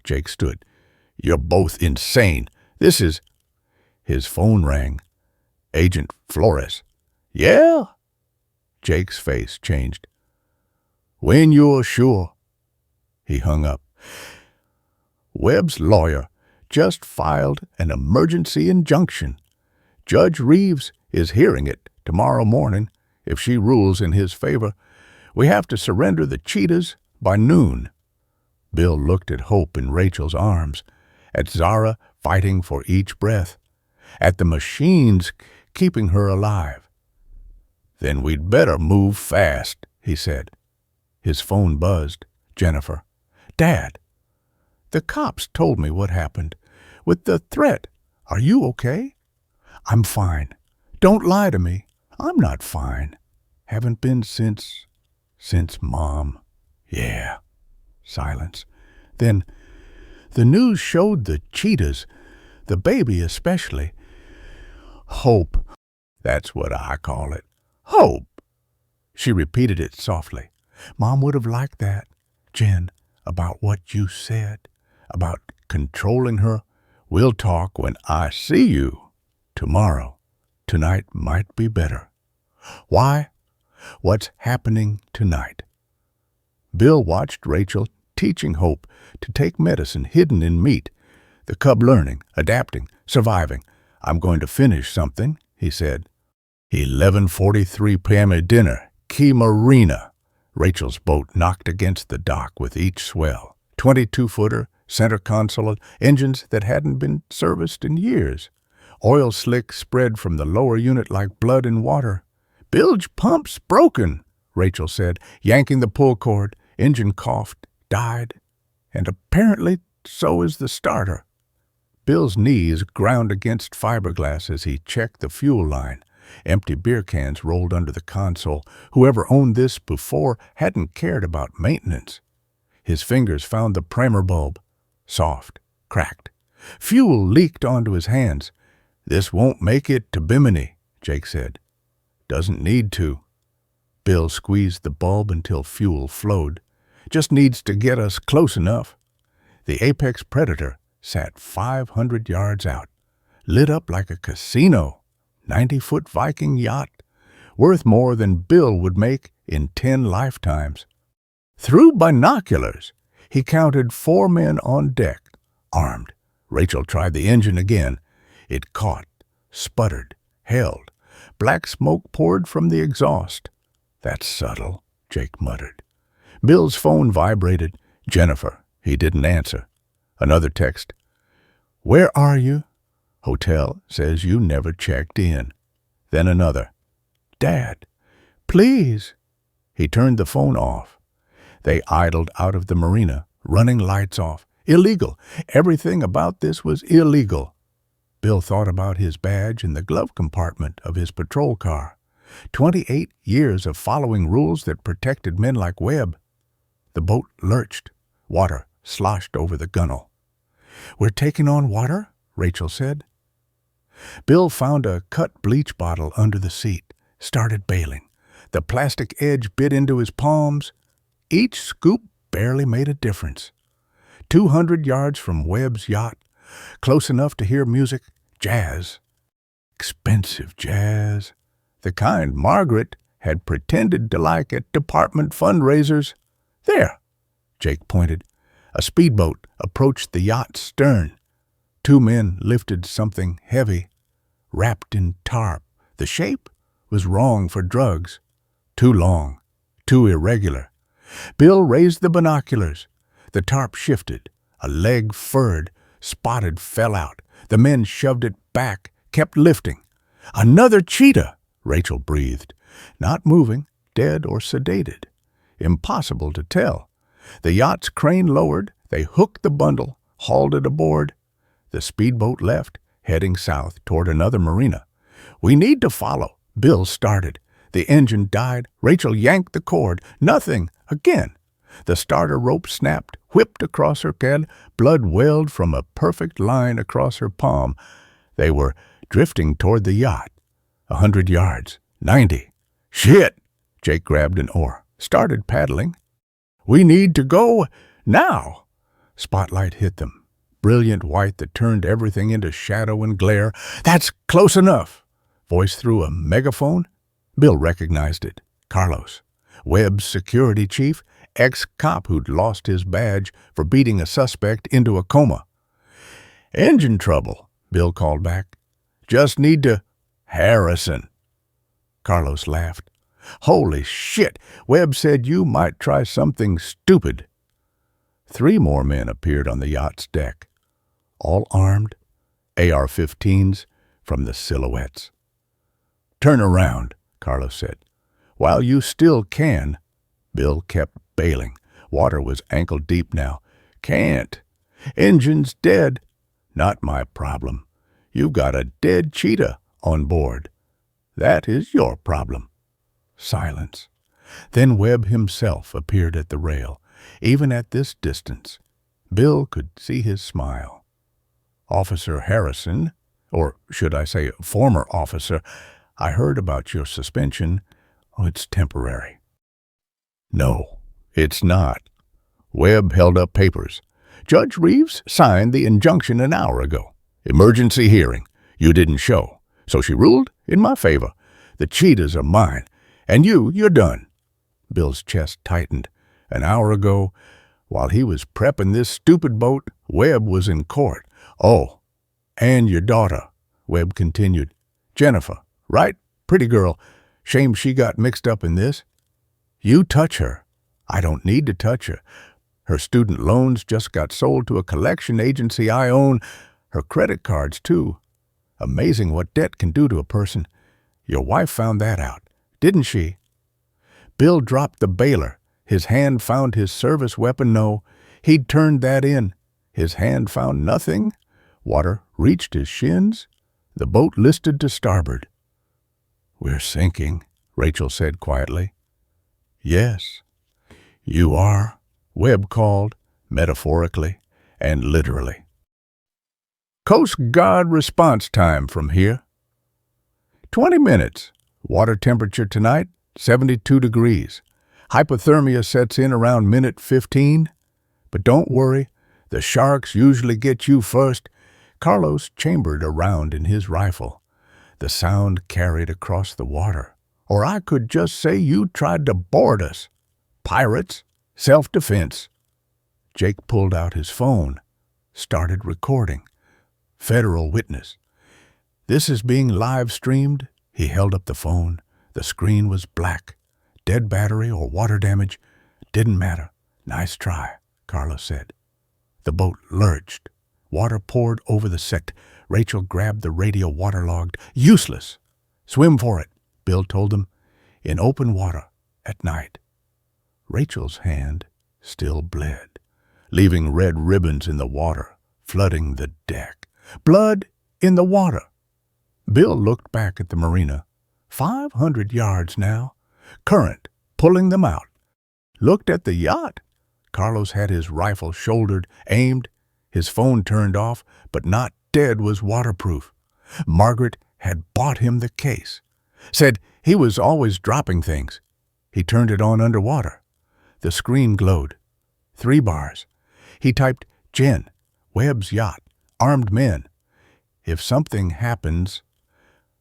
Jake stood. You're both insane. This is... His phone rang. Agent Flores. Yeah? Jake's face changed. When you're sure. He hung up. Webb's lawyer just filed an emergency injunction. Judge Reeves is hearing it tomorrow morning. If she rules in his favor, we have to surrender the cheetahs by noon. Bill looked at Hope in Rachel's arms, at Zara fighting for each breath, at the machines keeping her alive. Then we'd better move fast, he said. His phone buzzed. Jennifer. Dad, the cops told me what happened. With the threat. Are you okay? I'm fine. Don't lie to me. I'm not fine. Haven't been since Mom. Yeah. Silence. Then the news showed the cheetahs, the baby especially. Hope. That's what I call it. Hope. She repeated it softly. Mom would have liked that. Jen, about what you said, about controlling her. We'll talk when I see you. Tomorrow. Tonight might be better. Why? What's happening tonight? Bill watched Rachel teaching Hope to take medicine hidden in meat. The cub learning, adapting, surviving. I'm going to finish something, he said. 11:43 p.m. at dinner. Key Marina. Rachel's boat knocked against the dock with each swell. 22-footer, center console, engines that hadn't been serviced in years. Oil slick spread from the lower unit like blood in water. Bilge pump's broken, Rachel said, yanking the pull cord. Engine coughed, died, and apparently so is the starter. Bill's knees ground against fiberglass as he checked the fuel line. Empty beer cans rolled under the console. Whoever owned this before hadn't cared about maintenance. His fingers found the primer bulb. Soft, cracked. Fuel leaked onto his hands. This won't make it to Bimini, Jake said. Doesn't need to. Bill squeezed the bulb until fuel flowed. Just needs to get us close enough. The apex predator sat 500 yards out, lit up like a casino. 90-foot Viking yacht, worth more than Bill would make in 10 lifetimes. Through binoculars, he counted 4 men on deck, armed. Rachel tried the engine again. It caught, sputtered, held. Black smoke poured from the exhaust. That's subtle, Jake muttered. Bill's phone vibrated. Jennifer. He didn't answer. Another text. Where are you? Hotel says you never checked in. Then another. Dad, please. He turned the phone off. They idled out of the marina, running lights off. Illegal. Everything about this was illegal. Bill thought about his badge in the glove compartment of his patrol car. 28 years of following rules that protected men like Webb. The boat lurched. Water sloshed over the gunwale. "We're taking on water?" Rachel said. Bill found a cut bleach bottle under the seat, started bailing. The plastic edge bit into his palms. Each scoop barely made a difference. 200 yards from Webb's yacht, close enough to hear music, jazz. Expensive jazz. The kind Margaret had pretended to like at department fundraisers. There, Jake pointed. A speedboat approached the yacht's stern. 2 men lifted something heavy, wrapped in tarp. The shape was wrong for drugs. Too long, too irregular. Bill raised the binoculars. The tarp shifted. A leg furred, spotted fell out. The men shoved it back, kept lifting. "Another cheetah," Rachel breathed. Not moving, dead or sedated. Impossible to tell. The yacht's crane lowered. They hooked the bundle, hauled it aboard. The speedboat left, heading south toward another marina. "We need to follow," Bill started. The engine died. Rachel yanked the cord. Nothing. Again. The starter rope snapped, whipped across her head. Blood welled from a perfect line across her palm. They were drifting toward the yacht. 100 yards. 90. "Shit!" Jake grabbed an oar, started paddling. "We need to go now." Spotlight hit them. Brilliant white that turned everything into shadow and glare. "That's close enough." Voice through a megaphone. Bill recognized it. Carlos, Webb's security chief, ex-cop who'd lost his badge for beating a suspect into a coma. "Engine trouble," Bill called back. "Just need to—" "Harrison." Carlos laughed. "Holy shit, Webb said you might try something stupid." 3 more men appeared on the yacht's deck, all armed, AR-15s from the silhouettes. "Turn around," Carlos said. "While you still can." Bill kept bailing. Water was ankle deep now. "Can't. Engine's dead." "Not my problem. You've got a dead cheetah on board. That is your problem." Silence. Then Webb himself appeared at the rail. Even at this distance, Bill could see his smile. "Officer Harrison, or should I say former officer, I heard about your suspension. Oh, it's temporary." "No, it's not." Webb held up papers. "Judge Reeves signed the injunction an hour ago. Emergency hearing. You didn't show. So she ruled in my favor. The cheetahs are mine. And you're done." Bill's chest tightened. An hour ago, while he was prepping this stupid boat, Webb was in court. "Oh, and your daughter," Webb continued. "Jennifer, right? Pretty girl. Shame she got mixed up in this." "You touch her." "I don't need to touch her. Her student loans just got sold to a collection agency I own. Her credit cards, too. Amazing what debt can do to a person. Your wife found that out, didn't she?" Bill dropped the bailer. His hand found his service weapon. No, he'd turned that in. His hand found nothing. Water reached his shins. The boat listed to starboard. "We're sinking," Rachel said quietly. "Yes, you are," Webb called, metaphorically and literally. Coast Guard response time from here. 20 minutes. Water temperature tonight, 72 degrees. Hypothermia sets in around minute 15. But don't worry, the sharks usually get you first. Carlos chambered a round in his rifle. The sound carried across the water. Or I could just say you tried to board us. Pirates, self-defense. Jake pulled out his phone, started recording. Federal witness. "This is being live-streamed." He held up the phone. The screen was black. Dead battery or water damage. Didn't matter. "Nice try," Carlos said. The boat lurched. Water poured over the set. Rachel grabbed the radio waterlogged. Useless. Swim for it, Bill told them. In open water, at night. Rachel's hand still bled, leaving red ribbons in the water, flooding the deck. Blood in the water. Bill looked back at the marina. 500 yards now. Current, pulling them out. Looked at the yacht. Carlos had his rifle shouldered, aimed, his phone turned off, but not dead was waterproof. Margaret had bought him the case. Said he was always dropping things. He turned it on underwater. The screen glowed. 3 bars. He typed, Jen, Webb's yacht, armed men. If something happens...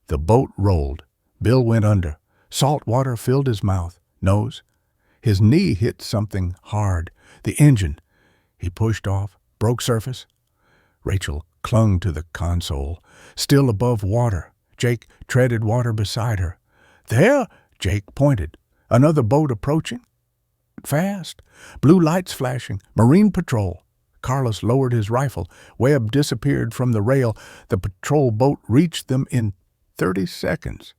The boat rolled. Bill went under. Salt water filled his mouth, nose. His knee hit something hard. The engine. He pushed off, broke surface. Rachel clung to the console, still above water. Jake treaded water beside her. There, Jake pointed. Another boat approaching. Fast. Blue lights flashing. Marine patrol. Carlos lowered his rifle. Webb disappeared from the rail. The patrol boat reached them in 30 seconds.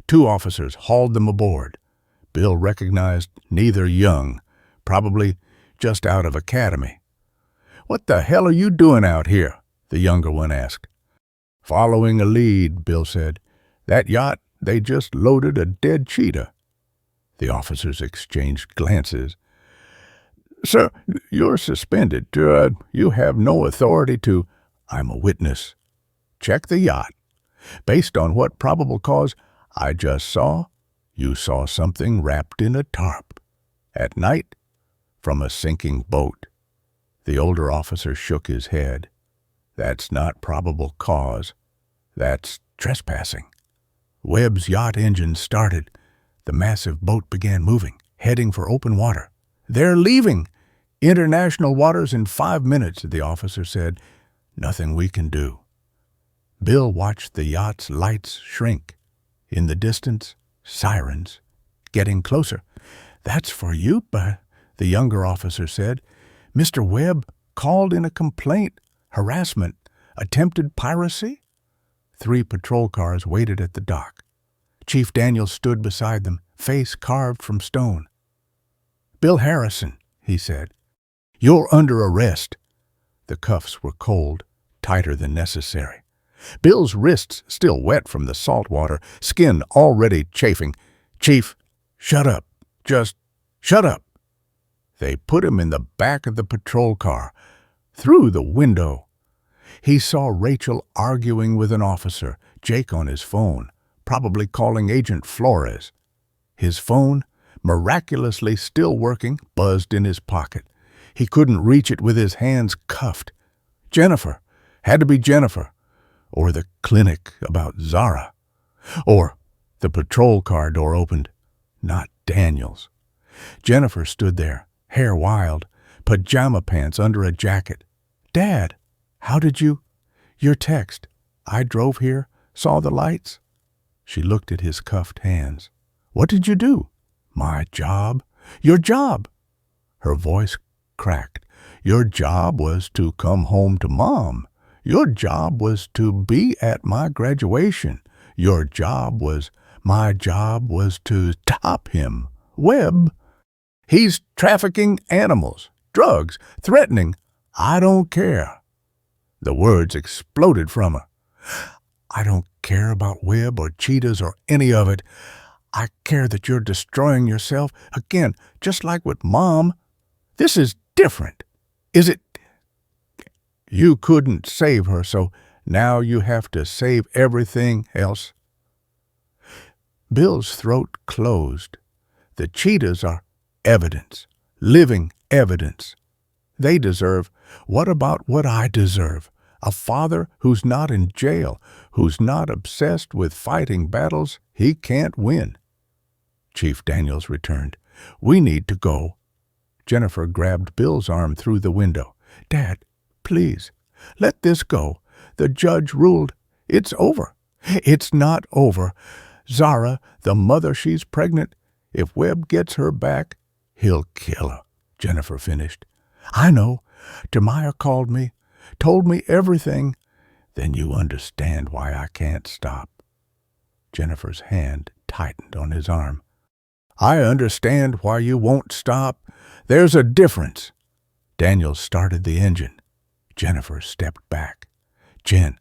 2 officers hauled them aboard. Bill recognized neither young, probably just out of academy. What the hell are you doing out here? The younger one asked. Following a lead, Bill said. That yacht, they just loaded a dead cheetah. The officers exchanged glances. Sir, you're suspended. You have no authority to... I'm a witness. Check the yacht. Based on what probable cause I just saw, you saw something wrapped in a tarp. At night, from a sinking boat. The older officer shook his head. That's not probable cause. That's trespassing. Webb's yacht engine started. The massive boat began moving, heading for open water. They're leaving. International waters in 5 minutes, the officer said. Nothing we can do. Bill watched the yacht's lights shrink. In the distance, sirens. Getting closer. That's for you, but the younger officer said. Mr. Webb called in a complaint. Harassment. Attempted piracy? 3 patrol cars waited at the dock. Chief Daniels stood beside them, face carved from stone. Bill Harrison, he said. You're under arrest. The cuffs were cold, tighter than necessary. Bill's wrists still wet from the salt water, skin already chafing. Chief, shut up. Just shut up. They put him in the back of the patrol car, through the window. He saw Rachel arguing with an officer, Jake on his phone, probably calling Agent Flores. His phone, miraculously still working, buzzed in his pocket. He couldn't reach it with his hands cuffed. Jennifer. Had to be Jennifer. Or the clinic about Zara. Or the patrol car door opened. Not Daniels. Jennifer stood there, hair wild, pajama pants under a jacket. Dad, how did you... Your text. I drove here, saw the lights. She looked at his cuffed hands. What did you do? My job. Your job. Her voice cracked. Your job was to come home to Mom. Your job was to be at my graduation. Your job was... My job was to stop him. Webb. He's trafficking animals, drugs, threatening. I don't care. The words exploded from her. I don't care about Webb or cheetahs or any of it. I care that you're destroying yourself again, just like with Mom. This is different. Is it? You couldn't save her, so now you have to save everything else. Bill's throat closed. The cheetahs are evidence, living evidence. They deserve, what about what I deserve? A father who's not in jail, who's not obsessed with fighting battles he can't win. Chief Daniels returned. We need to go. Jennifer grabbed Bill's arm through the window. Dad, please, let this go. The judge ruled. It's over. It's not over. Zara, the mother, she's pregnant. If Webb gets her back, he'll kill her, Jennifer finished. I know. Demaya called me, told me everything. Then you understand why I can't stop. Jennifer's hand tightened on his arm. I understand why you won't stop. There's a difference. Daniel started the engine. Jennifer stepped back. Jen,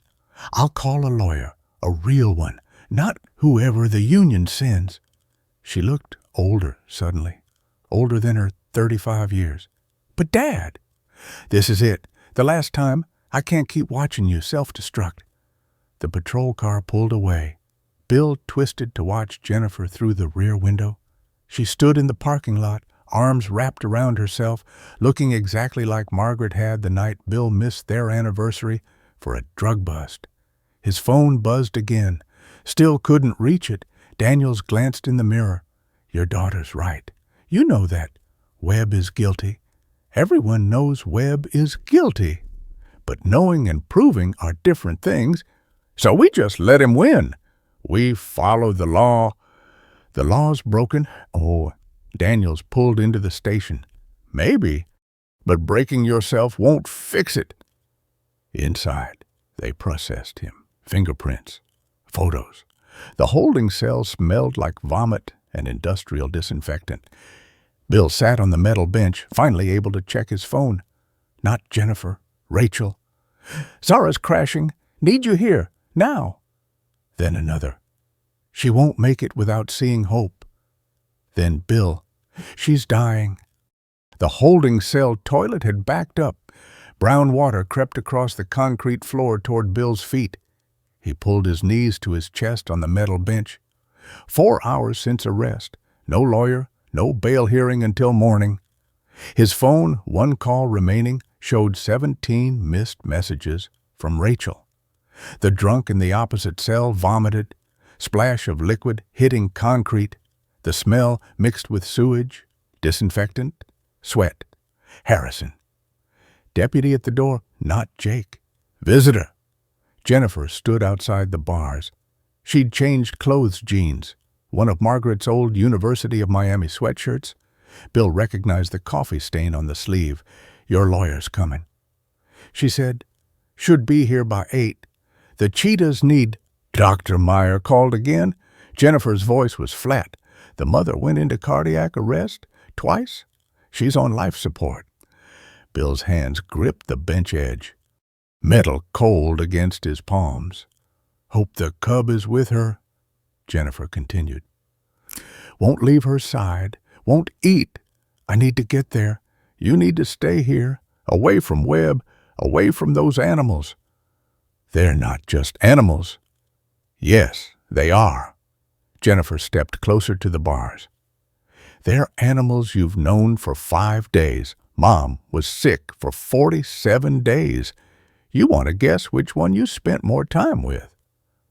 I'll call a lawyer, a real one, not whoever the union sends. She looked older suddenly, older than her 35 years. But Dad, this is it. The last time. I can't keep watching you self-destruct. The patrol car pulled away. Bill twisted to watch Jennifer through the rear window. She stood in the parking lot, arms wrapped around herself, looking exactly like Margaret had the night Bill missed their anniversary for a drug bust. His phone buzzed again. Still couldn't reach it. Daniels glanced in the mirror. Your daughter's right. You know that. Webb is guilty. Everyone knows Webb is guilty. But knowing and proving are different things, so we just let him win. We follow the law. The law's broken. Oh, Daniels pulled into the station. Maybe, but breaking yourself won't fix it. Inside, they processed him. Fingerprints, photos. The holding cell smelled like vomit and industrial disinfectant. Bill sat on the metal bench, finally able to check his phone. Not Jennifer. Rachel. Zara's crashing. Need you here. Now. Then another. She won't make it without seeing Hope. Then Bill. She's dying. The holding cell toilet had backed up. Brown water crept across the concrete floor toward Bill's feet. He pulled his knees to his chest on the metal bench. 4 hours since arrest. No lawyer, no bail hearing until morning. His phone, one call remaining, showed 17 missed messages from Rachel. The drunk in the opposite cell vomited, splash of liquid hitting concrete, the smell mixed with sewage, disinfectant, sweat. Harrison. Deputy at the door, not Jake. Visitor. Jennifer stood outside the bars. She'd changed clothes jeans, one of Margaret's old University of Miami sweatshirts. Bill recognized the coffee stain on the sleeve. Your lawyer's coming. She said, should be here by 8. The cheetahs need... Dr. Meyer called again. Jennifer's voice was flat. The mother went into cardiac arrest twice. She's on life support. Bill's hands gripped the bench edge. Metal cold against his palms. Hope the cub is with her, Jennifer continued. Won't leave her side. Won't eat. I need to get there. You need to stay here, away from Webb, away from those animals. They're not just animals. Yes, they are. Jennifer stepped closer to the bars. They're animals you've known for 5 days. Mom was sick for 47 days. You want to guess which one you spent more time with.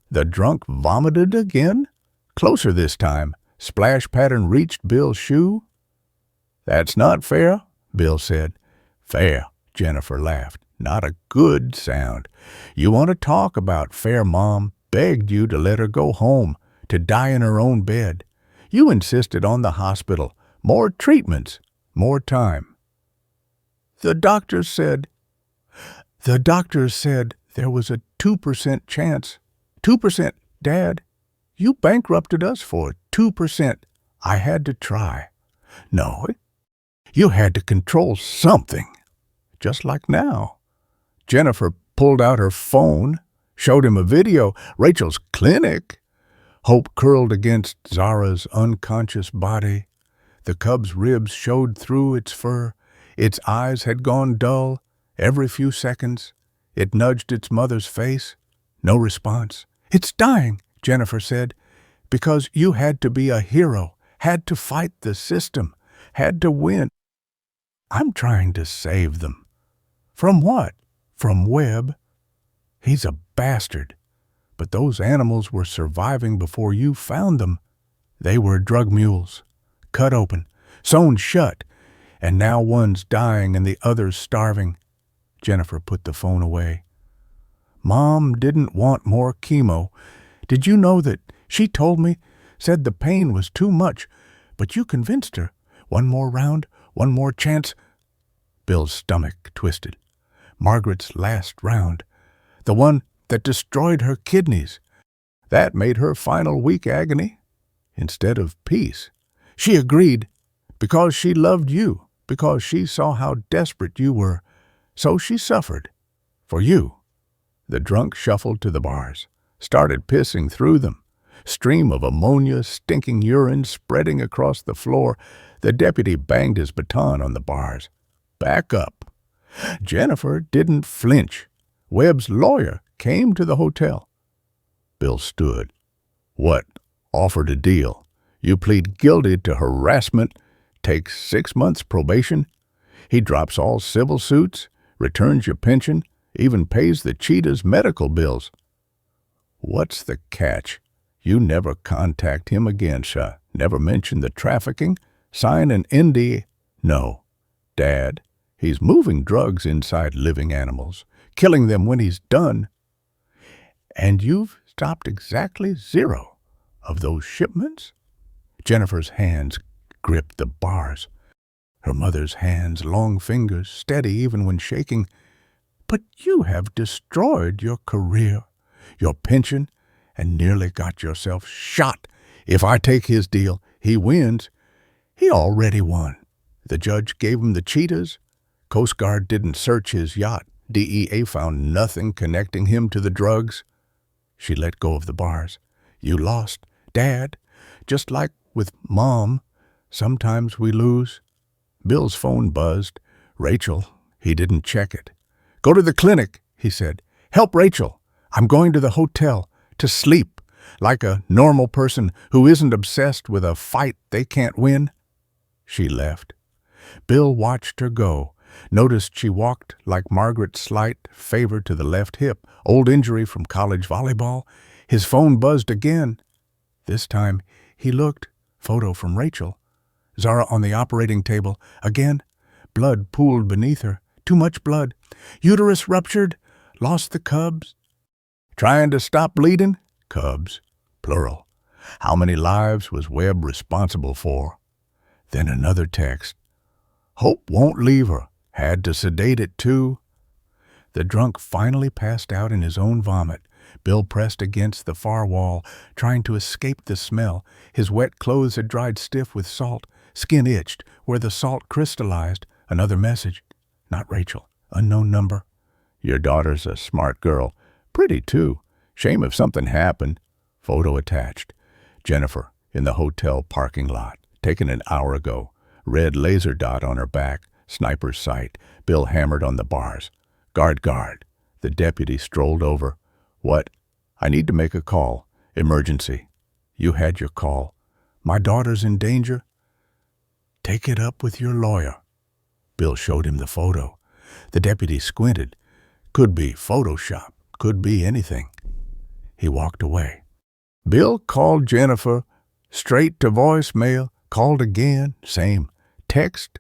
The drunk vomited again? Closer this time. Splash pattern reached Bill's shoe. That's not fair, Bill said. Fair, Jennifer laughed. Not a good sound. You want to talk about fair? Mom begged you to let her go home, to die in her own bed. You insisted on the hospital, more treatments, more time. The doctors said there was a 2% chance. 2%, Dad. You bankrupted us for 2%. I had to try. No, you had to control something. Just like now. Jennifer pulled out her phone, showed him a video, Rachel's clinic. Hope curled against Zara's unconscious body. The cub's ribs showed through its fur. Its eyes had gone dull. Every few seconds, it nudged its mother's face. No response. It's dying, Jennifer said, because you had to be a hero, had to fight the system, had to win. I'm trying to save them. From what? From Webb. He's a bastard. But those animals were surviving before you found them. They were drug mules, cut open, sewn shut, and now one's dying and the other's starving. Jennifer put the phone away. Mom didn't want more chemo. Did you know that she told me, said the pain was too much, but you convinced her. One more round, one more chance. Bill's stomach twisted. Margaret's last round. The one that destroyed her kidneys. That made her final weak agony instead of peace. She agreed because she loved you, because she saw how desperate you were. So she suffered for you. The drunk shuffled to the bars, started pissing through them. Stream of ammonia, stinking urine spreading across the floor. The deputy banged his baton on the bars. Back up. Jennifer didn't flinch. Webb's lawyer came to the hotel. Bill stood. What? Offered a deal. You plead guilty to harassment, takes 6 months probation. He drops all civil suits, returns your pension, even pays the cheetah's medical bills. What's the catch? You never contact him again, Shah. Never mention the trafficking. Sign an NDA. No. Dad, he's moving drugs inside living animals, killing them when he's done. And you've stopped exactly 0 of those shipments? Jennifer's hands gripped the bars. Her mother's hands, long fingers, steady even when shaking. But you have destroyed your career, your pension, and nearly got yourself shot. If I take his deal, he wins. He already won. The judge gave him the cheetahs. Coast Guard didn't search his yacht. DEA found nothing connecting him to the drugs. She let go of the bars. You lost, Dad. Just like with Mom, sometimes we lose. Bill's phone buzzed. Rachel, he didn't check it. Go to the clinic, he said. Help Rachel. I'm going to the hotel to sleep, like a normal person who isn't obsessed with a fight they can't win. She left. Bill watched her go, noticed she walked like Margaret Slight, favor to the left hip, old injury from college volleyball. His phone buzzed again. This time he looked, photo from Rachel. Zara on the operating table, again. Blood pooled beneath her, too much blood. Uterus ruptured, lost the cubs. Trying to stop bleeding? Cubs, plural. How many lives was Webb responsible for? Then another text. Hope won't leave her. Had to sedate it too. The drunk finally passed out in his own vomit. Bill pressed against the far wall, trying to escape the smell. His wet clothes had dried stiff with salt. Skin itched where the salt crystallized. Another message. Not Rachel. Unknown number. Your daughter's a smart girl. Pretty, too. Shame if something happened. Photo attached. Jennifer in the hotel parking lot. Taken an hour ago. Red laser dot on her back. Sniper's sight. Bill hammered on the bars. Guard, guard. The deputy strolled over. What? I need to make a call. Emergency. You had your call. My daughter's in danger? Take it up with your lawyer. Bill showed him the photo. The deputy squinted. Could be Photoshop. Could be anything. He walked away. Bill called Jennifer. Straight to voicemail. Called again. Same. Text.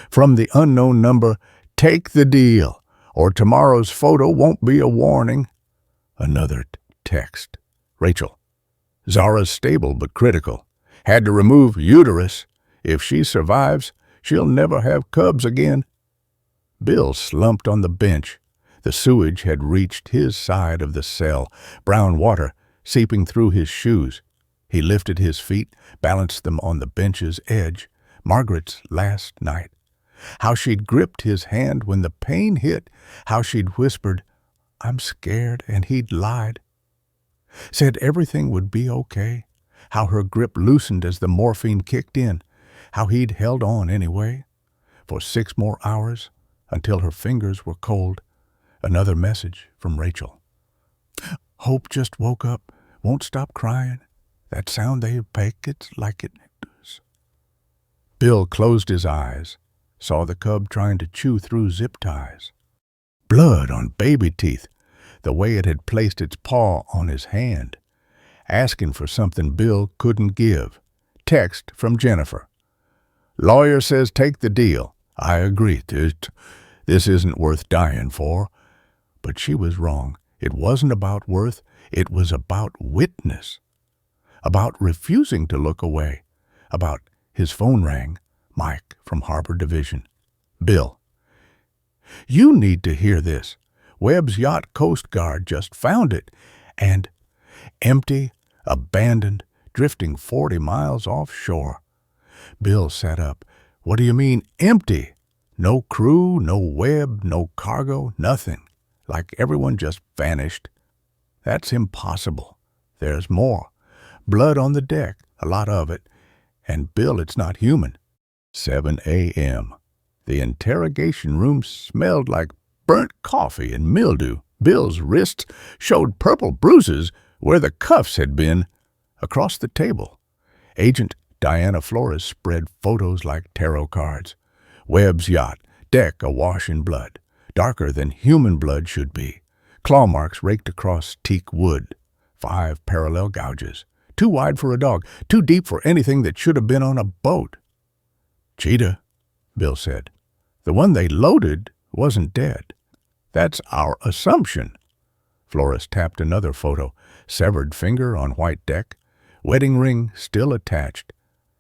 From the unknown number, take the deal, or tomorrow's photo won't be a warning. Another text. Rachel. Zara's stable but critical. Had to remove uterus. If she survives, she'll never have cubs again. Bill slumped on the bench. The sewage had reached his side of the cell, brown water seeping through his shoes. He lifted his feet, balanced them on the bench's edge. Margaret's last night. How she'd gripped his hand when the pain hit. How she'd whispered, I'm scared, and he'd lied. Said everything would be okay. How her grip loosened as the morphine kicked in. How he'd held on anyway. For 6 more hours, until her fingers were cold. Another message from Rachel. Hope just woke up. Won't stop crying. That sound they make, it's like it does. Bill closed his eyes. Saw the cub trying to chew through zip ties. Blood on baby teeth, the way it had placed its paw on his hand. Asking for something Bill couldn't give. Text from Jennifer. Lawyer says take the deal. I agree. This isn't worth dying for. But she was wrong. It wasn't about worth. It was about witness. About refusing to look away. About his phone rang. Mike from Harbor Division. Bill. You need to hear this. Webb's yacht Coast Guard just found it. And empty, abandoned, drifting 40 miles offshore. Bill sat up. What do you mean, empty? No crew, no Webb, no cargo, nothing. Like everyone just vanished. That's impossible. There's more. Blood on the deck, a lot of it. And Bill, it's not human. 7 a.m. The interrogation room smelled like burnt coffee and mildew. Bill's wrists showed purple bruises where the cuffs had been. Across the table, Agent Diana Flores spread photos like tarot cards. Webb's yacht, deck awash in blood, darker than human blood should be. Claw marks raked across teak wood. 5 parallel gouges. Too wide for a dog, too deep for anything that should have been on a boat. Cheetah, Bill said. The one they loaded wasn't dead. That's our assumption. Flores tapped another photo. Severed finger on white deck. Wedding ring still attached.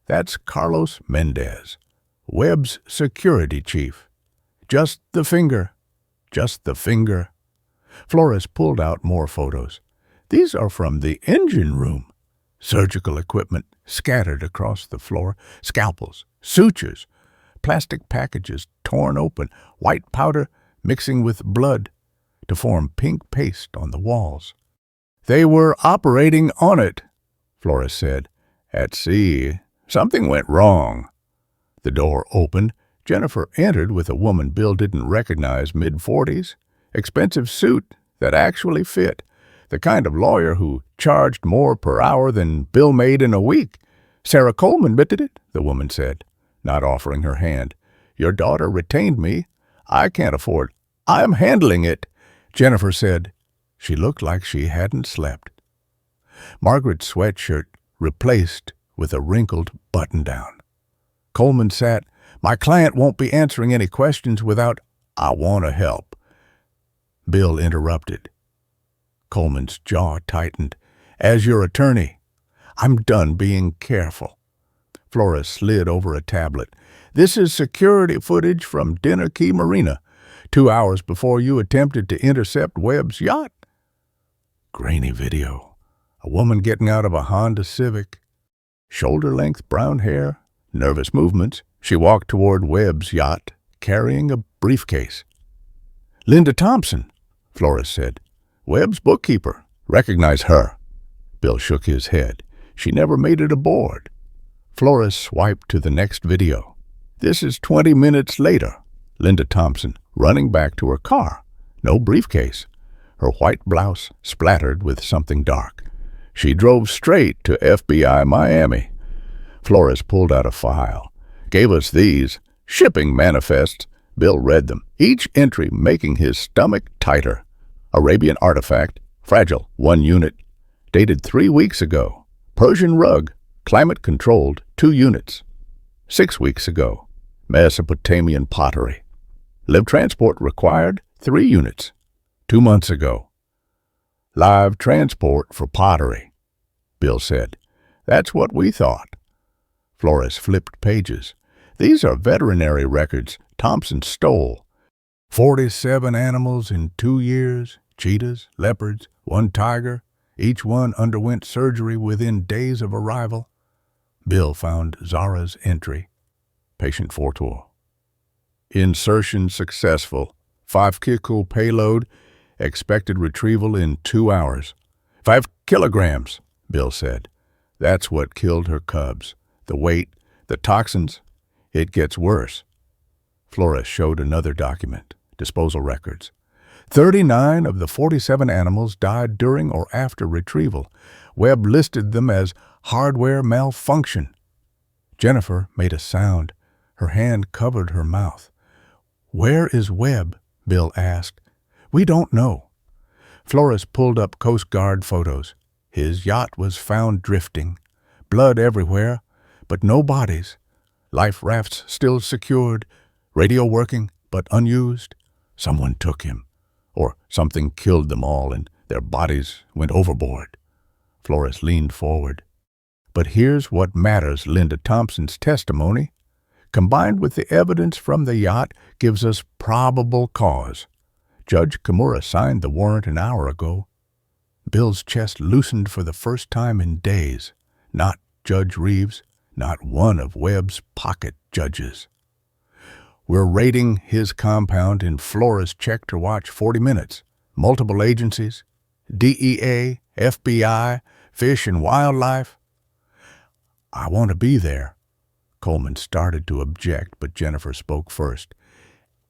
That's Carlos Mendez, Webb's security chief. Just the finger. Just the finger. Flores pulled out more photos. These are from the engine room. Surgical equipment scattered across the floor. Scalpels, sutures, plastic packages torn open, white powder mixing with blood to form pink paste on the walls. They were operating on it, Flores said. At sea, something went wrong. The door opened. Jennifer entered with a woman Bill didn't recognize, mid-40s. Expensive suit that actually fit. The kind of lawyer who charged more per hour than Bill made in a week. Sarah Coleman admitted it, the woman said, not offering her hand. Your daughter retained me. I can't afford. I'm handling it, Jennifer said. She looked like she hadn't slept. Margaret's sweatshirt replaced with a wrinkled button-down. Coleman sat. My client won't be answering any questions without, I want to help. Bill interrupted. Coleman's jaw tightened. As your attorney, I'm done being careful. Flores slid over a tablet. This is security footage from Dinner Key Marina, 2 hours before you attempted to intercept Webb's yacht. Grainy video. A woman getting out of a Honda Civic. Shoulder-length brown hair, nervous movements. She walked toward Webb's yacht, carrying a briefcase. Linda Thompson, Flores said. Webb's bookkeeper. Recognize her. Bill shook his head. She never made it aboard. Flores swiped to the next video. This is 20 minutes later. Linda Thompson running back to her car. No briefcase. Her white blouse splattered with something dark. She drove straight to FBI Miami. Flores pulled out a file. Gave us these shipping manifests. Bill read them, each entry making his stomach tighter. Arabian artifact, fragile, 1 unit. Dated 3 weeks ago. Persian rug, climate-controlled, 2 units. 6 weeks ago. Mesopotamian pottery. Live transport required, 3 units. 2 months ago. Live transport for pottery, Bill said. That's what we thought. Flores flipped pages. These are veterinary records Thompson stole. 47 animals in 2 years, cheetahs, leopards, 1 tiger. Each one underwent surgery within days of arrival. Bill found Zara's entry. Patient foretour. Insertion successful. 5 kg payload. Expected retrieval in 2 hours. 5 kilograms, Bill said. That's what killed her cubs. The weight, the toxins. It gets worse. Flores showed another document. Disposal records. 39 of the 47 animals died during or after retrieval. Webb listed them as hardware malfunction. Jennifer made a sound. Her hand covered her mouth. Where is Webb? Bill asked. We don't know. Flores pulled up Coast Guard photos. His yacht was found drifting. Blood everywhere, but no bodies. Life rafts still secured. Radio working, but unused. Someone took him. Or something killed them all and their bodies went overboard. Flores leaned forward. But here's what matters. Linda Thompson's testimony, combined with the evidence from the yacht, gives us probable cause. Judge Kimura signed the warrant an hour ago. Bill's chest loosened for the first time in days. Not Judge Reeves, not one of Webb's pocket judges. We're raiding his compound in Flores Check to Watch 40 minutes. Multiple agencies, DEA, FBI, Fish and Wildlife. I want to be there. Coleman started to object, but Jennifer spoke first.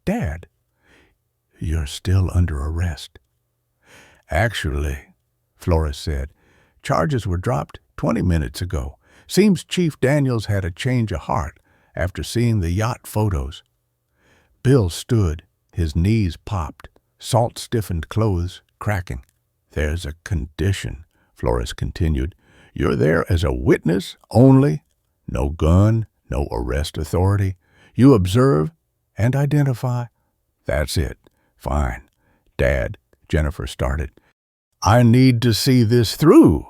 Dad, you're still under arrest. Actually, Flores said, charges were dropped 20 minutes ago. Seems Chief Daniels had a change of heart after seeing the yacht photos. Bill stood, his knees popped, salt-stiffened clothes cracking. There's a condition, Flores continued. You're there as a witness only. No gun, no arrest authority. You observe and identify. That's it. Fine. Dad, Jennifer started. I need to see this through.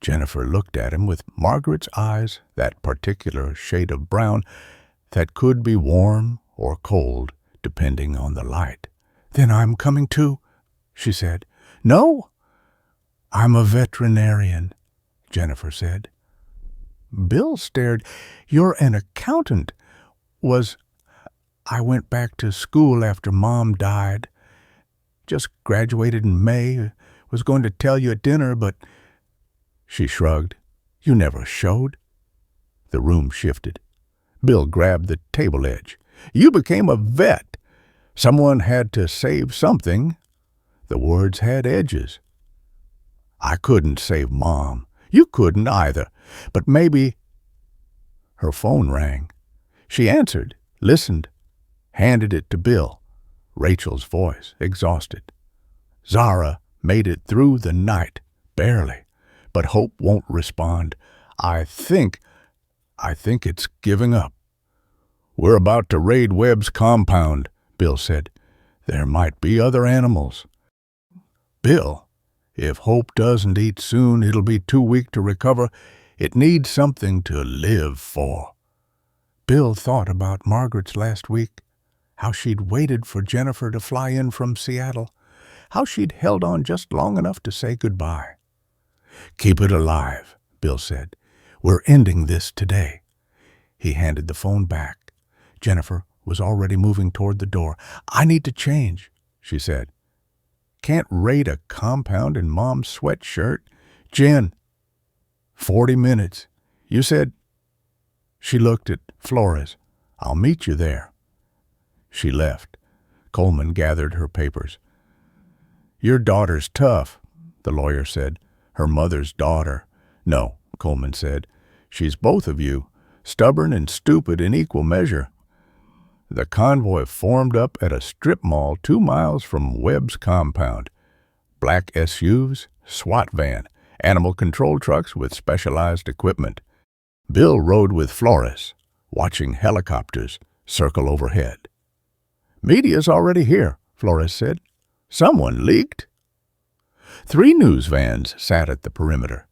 Jennifer looked at him with Margaret's eyes, that particular shade of brown that could be warm or cold, depending on the light. Then I'm coming too, she said. No, I'm a veterinarian, Jennifer said. Bill stared. You're an accountant. I went back to school after Mom died. Just graduated in May. Was going to tell you at dinner, but... She shrugged. You never showed. The room shifted. Bill grabbed the table edge. You became a vet. Someone had to save something. The words had edges. I couldn't save Mom. You couldn't either. But maybe... Her phone rang. She answered, listened, handed it to Bill. Rachel's voice, exhausted. Zara made it through the night, barely. But Hope won't respond. I think it's giving up. We're about to raid Webb's compound, Bill said. There might be other animals. Bill, if Hope doesn't eat soon, it'll be too weak to recover. It needs something to live for. Bill thought about Margaret's last week, how she'd waited for Jennifer to fly in from Seattle, how she'd held on just long enough to say goodbye. Keep it alive, Bill said. We're ending this today. He handed the phone back. Jennifer was already moving toward the door. I need to change, she said. Can't raid a compound in Mom's sweatshirt. Jen, 40 minutes. You said... She looked at Flores. I'll meet you there. She left. Coleman gathered her papers. Your daughter's tough, the lawyer said. Her mother's daughter. No, Coleman said. She's both of you, stubborn and stupid in equal measure. The convoy formed up at a strip mall 2 miles from Webb's compound. Black SUVs, SWAT van, animal control trucks with specialized equipment. Bill rode with Flores, watching helicopters circle overhead. Media's already here, Flores said. Someone leaked. 3 news vans sat at the perimeter.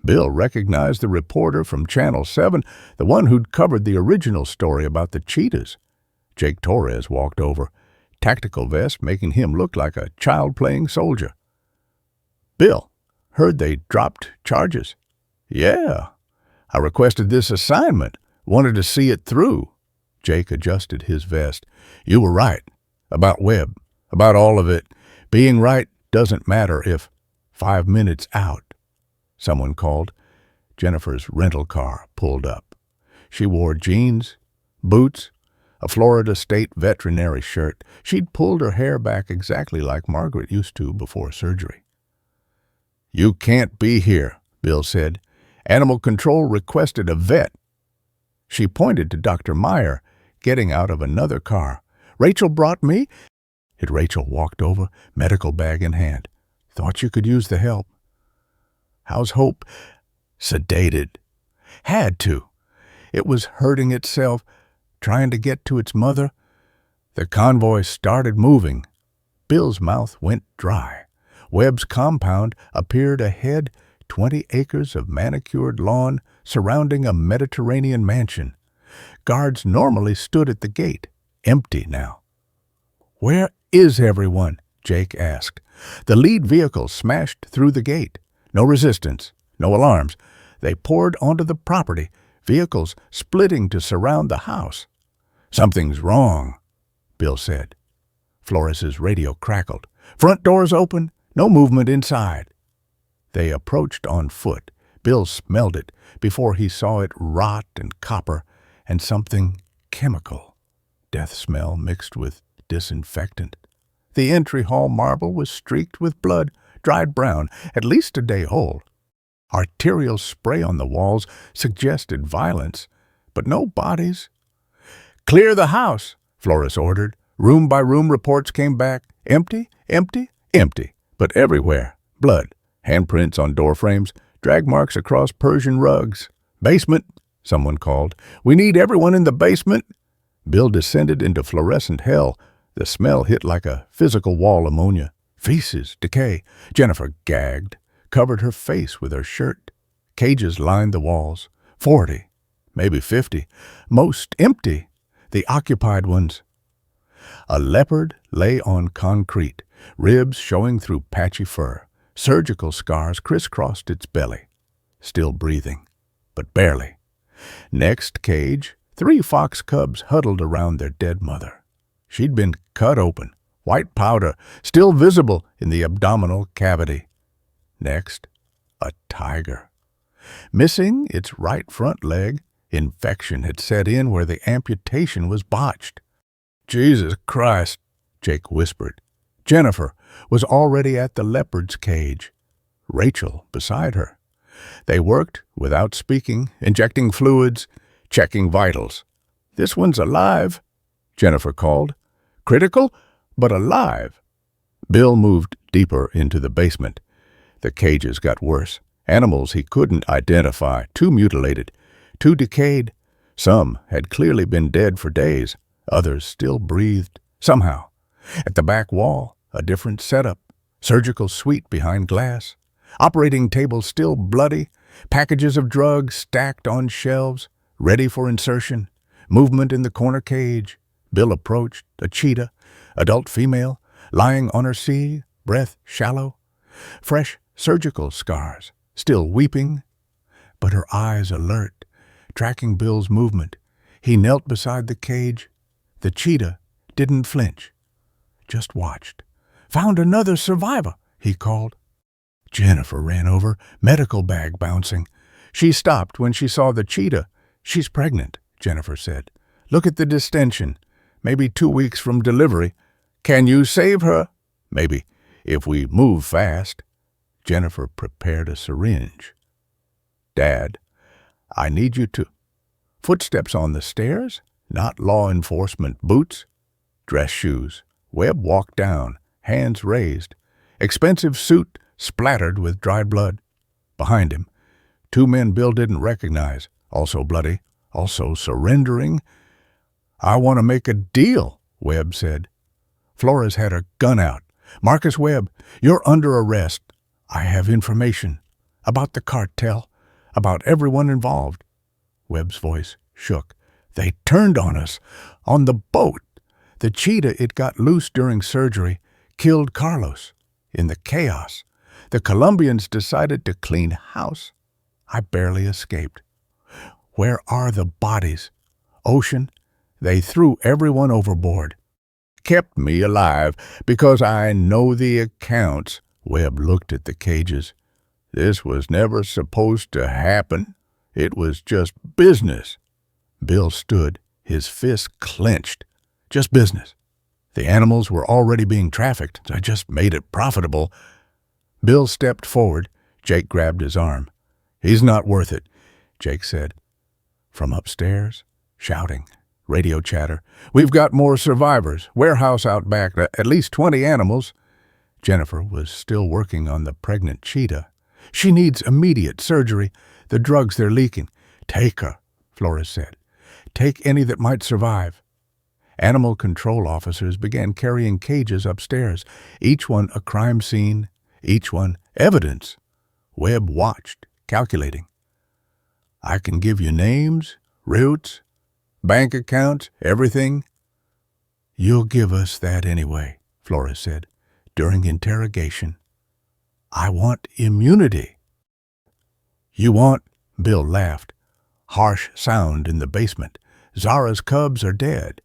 Bill recognized the reporter from Channel 7, the one who'd covered the original story about the cheetahs. Jake Torres walked over, tactical vest making him look like a child playing soldier. Bill, heard they dropped charges. Yeah, I requested this assignment, wanted to see it through. Jake adjusted his vest. You were right, about Webb, about all of it. Being right doesn't matter if 5 minutes out. Someone called. Jennifer's rental car pulled up. She wore jeans, boots, a Florida State veterinary shirt. She'd pulled her hair back exactly like Margaret used to before surgery. You can't be here, Bill said. Animal Control requested a vet. She pointed to Dr. Meyer, getting out of another car. Rachel brought me? Rachel walked over, medical bag in hand. Thought you could use the help. How's Hope? Sedated. Had to. It was hurting itself, trying to get to its mother. The convoy started moving. Bill's mouth went dry. Webb's compound appeared ahead, 20 acres of manicured lawn surrounding a Mediterranean mansion. Guards normally stood at the gate, empty now. "Where is everyone?" Jake asked. The lead vehicle smashed through the gate. No resistance, no alarms. They poured onto the property, vehicles splitting to surround the house. "Something's wrong," Bill said. Flores's radio crackled. Front doors open, no movement inside. They approached on foot. Bill smelled it before he saw it rot and copper and something chemical. Death smell mixed with disinfectant. The entry hall marble was streaked with blood, dried brown, at least a day old. Arterial spray on the walls suggested violence, but no bodies. "Clear the house," Flores ordered. Room by room reports came back. Empty, empty, empty, but everywhere. Blood, handprints on door frames, drag marks across Persian rugs. "Basement," someone called. "We need everyone in the basement." Bill descended into fluorescent hell. The smell hit like a physical wall ammonia. Feces, decay. Jennifer gagged, covered her face with her shirt. Cages lined the walls. 40, maybe 50. Most empty. The occupied ones. A leopard lay on concrete, ribs showing through patchy fur. Surgical scars crisscrossed its belly. Still breathing, but barely. Next cage, 3 fox cubs huddled around their dead mother. She'd been cut open, white powder still visible in the abdominal cavity. Next, a tiger. Missing its right front leg, infection had set in where the amputation was botched. "Jesus Christ," Jake whispered. Jennifer was already at the leopard's cage, Rachel beside her. They worked without speaking, injecting fluids, checking vitals. "This one's alive," Jennifer called. "Critical, but alive." Bill moved deeper into the basement. The cages got worse. Animals he couldn't identify, too mutilated, too decayed. Some had clearly been dead for days. Others still breathed, somehow. At the back wall, a different setup. Surgical suite behind glass. Operating table still bloody. Packages of drugs stacked on shelves, ready for insertion. Movement in the corner cage. Bill approached, a cheetah, adult female, lying on her sea, breath shallow. Fresh surgical scars, still weeping, but her eyes alert, tracking Bill's movement. He knelt beside the cage. The cheetah didn't flinch, just watched. "Found another survivor," he called. Jennifer ran over, medical bag bouncing. She stopped when she saw the cheetah. "She's pregnant," Jennifer said. "Look at the distension. Maybe 2 weeks from delivery. Can you save her?" "Maybe, if we move fast." Jennifer prepared a syringe. "Dad, I need you to—" Footsteps on the stairs, not law enforcement boots. Dress shoes. Webb walked down, hands raised. Expensive suit splattered with dried blood. Behind him, 2 men Bill didn't recognize, also bloody, also surrendering. "I want to make a deal," Webb said. Flores had her gun out. "Marcus Webb, you're under arrest. I have information about the cartel, about everyone involved." Webb's voice shook. "They turned on us, on the boat. The cheetah, it got loose during surgery, killed Carlos. In the chaos, the Colombians decided to clean house. I barely escaped. Where are the bodies? Ocean, they threw everyone overboard. Kept me alive because I know the accounts." Webb looked at the cages. "This was never supposed to happen. It was just business." Bill stood, his fists clenched. "Just business. The animals were already being trafficked. I just made it profitable." Bill stepped forward. Jake grabbed his arm. "He's not worth it," Jake said. From upstairs, shouting, radio chatter. "We've got more survivors. Warehouse out back. At least 20 animals." Jennifer was still working on the pregnant cheetah. "She needs immediate surgery. The drugs they're leaking." "Take her," Flores said. "Take any that might survive." Animal control officers began carrying cages upstairs, each one a crime scene, each one evidence. Webb watched, calculating. "I can give you names, routes, bank accounts, everything." You'll give us that anyway, Flores said, during interrogation. I want immunity. You want? Bill laughed. Harsh sound in the basement. Zara's cubs are dead.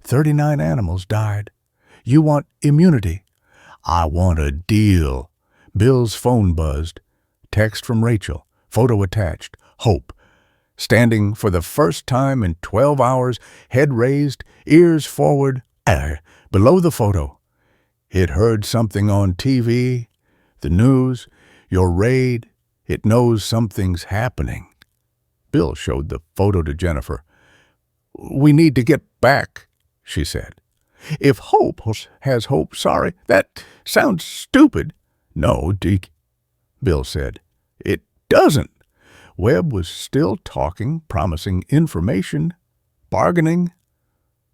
39 animals died. You want immunity? I want a deal. Bill's phone buzzed. Text from Rachel. Photo attached. Hope. Standing for the first time in 12 hours, head raised, ears forward, below the photo. It heard something on TV, the news, your raid. It knows something's happening. Bill showed the photo to Jennifer. We need to get back, she said. If Hope has hope, sorry, that sounds stupid. No, Deke, Bill said. It doesn't. Webb was still talking, promising information, bargaining.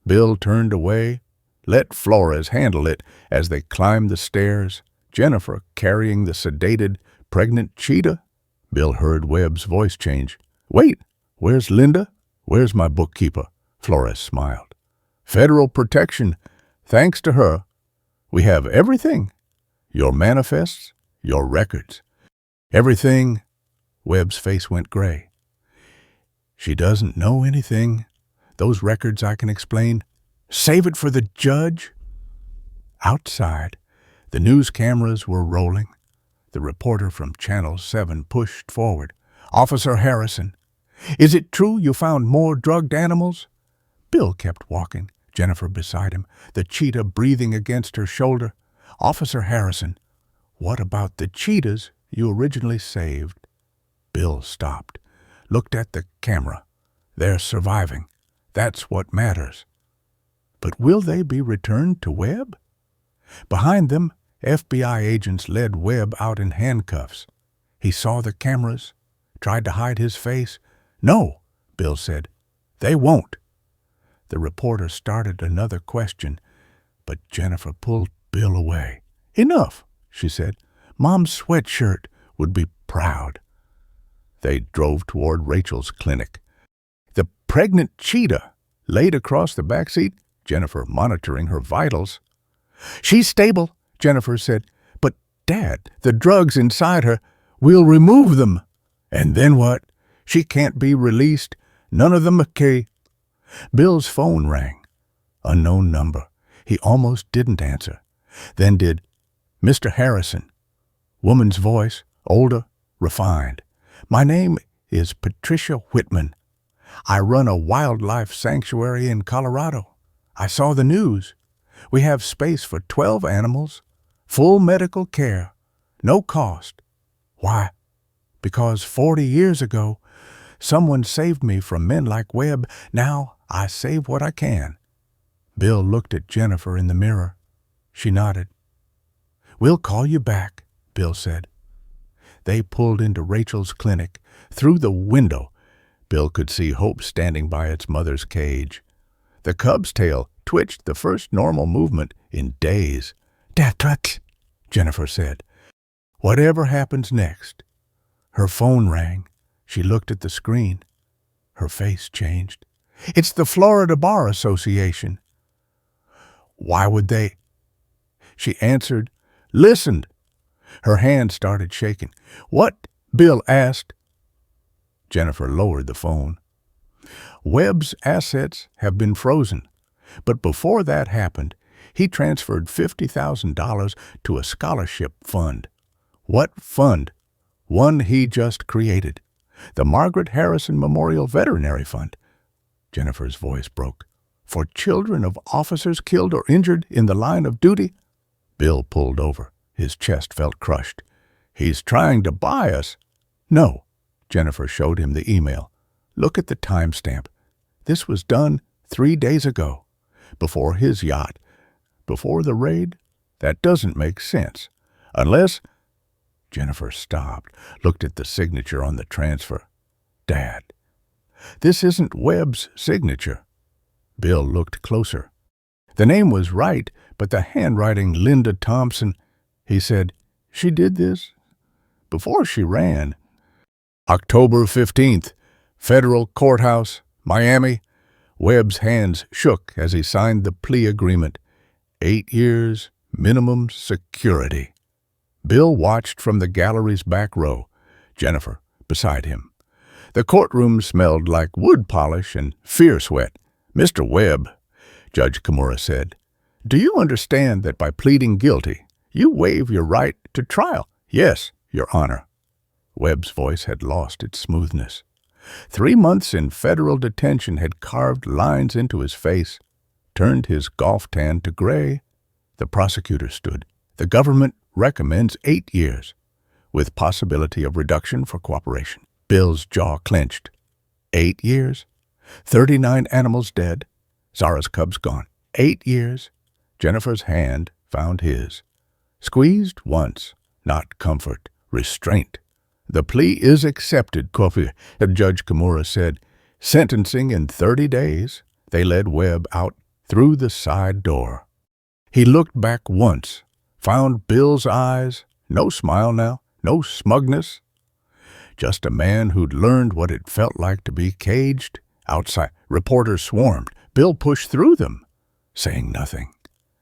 Bill turned away, let Flores handle it as they climbed the stairs, Jennifer carrying the sedated, pregnant cheetah. Bill heard Webb's voice change. Wait, where's Linda? Where's my bookkeeper? Flores smiled. Federal protection. Thanks to her, we have everything. Your manifests, your records. Everything. Webb's face went gray. She doesn't know anything. Those records I can explain. Save it for the judge. Outside, the news cameras were rolling. The reporter from Channel 7 pushed forward. Officer Harrison, is it true you found more drugged animals? Bill kept walking, Jennifer beside him, the cheetah breathing against her shoulder. Officer Harrison, what about the cheetahs you originally saved? Bill stopped, looked at the camera. They're surviving. That's what matters. But will they be returned to Webb? Behind them, FBI agents led Webb out in handcuffs. He saw the cameras, tried to hide his face. No, Bill said. They won't. The reporter started another question, but Jennifer pulled Bill away. Enough, she said. Mom's sweatshirt would be proud. They drove toward Rachel's clinic. The pregnant cheetah laid across the back seat, Jennifer monitoring her vitals. She's stable, Jennifer said. But, Dad, the drugs inside her, we'll remove them. And then what? She can't be released. None of them okay. Bill's phone rang. Unknown number. He almost didn't answer. Then did. Mr. Harrison. Woman's voice, older, refined. My name is Patricia Whitman. I run a wildlife sanctuary in Colorado. I saw the news. We have space for 12 animals, full medical care, no cost. Why? Because 40 years ago, someone saved me from men like Webb. Now I save what I can. Bill looked at Jennifer in the mirror. She nodded. We'll call you back, Bill said. They pulled into Rachel's clinic. Through the window, Bill could see Hope standing by its mother's cage. The cub's tail twitched the first normal movement in days. Dad, Jennifer said. Whatever happens next. Her phone rang. She looked at the screen. Her face changed. It's the Florida Bar Association. Why would they? She answered, listened. Her hand started shaking. What? Bill asked. Jennifer lowered the phone. Webb's assets have been frozen, but before that happened, he transferred $50,000 to a scholarship fund. What fund? One he just created. The Margaret Harrison Memorial Veterinary Fund. Jennifer's voice broke. For children of officers killed or injured in the line of duty? Bill pulled over. His chest felt crushed. He's trying to buy us. No. Jennifer showed him the email. Look at the timestamp. This was done 3 days ago. Before his yacht. Before the raid? That doesn't make sense. Unless... Jennifer stopped, looked at the signature on the transfer. Dad, this isn't Webb's signature. Bill looked closer. The name was right, but the handwriting, Linda Thompson. He said, she did this before she ran. October 15th, Federal Courthouse, Miami. Webb's hands shook as he signed the plea agreement. 8 years, minimum security. Bill watched from the gallery's back row, Jennifer beside him. The courtroom smelled like wood polish and fear sweat. "Mr. Webb," Judge Kimura said, "do you understand that by pleading guilty, you waive your right to trial?" "Yes, Your Honor." Webb's voice had lost its smoothness. 3 months in federal detention had carved lines into his face, turned his golf tan to gray. The prosecutor stood. "The government recommends 8 years, with possibility of reduction for cooperation." Bill's jaw clenched. 8 years? 39 animals dead. Zara's cubs gone. 8 years? Jennifer's hand found his. Squeezed once, not comfort, restraint. "The plea is accepted," Judge Kimura said. "Sentencing in 30 days." They led Webb out through the side door. He looked back once, found Bill's eyes. No smile now, no smugness. Just a man who'd learned what it felt like to be caged. Outside, reporters swarmed. Bill pushed through them, saying nothing.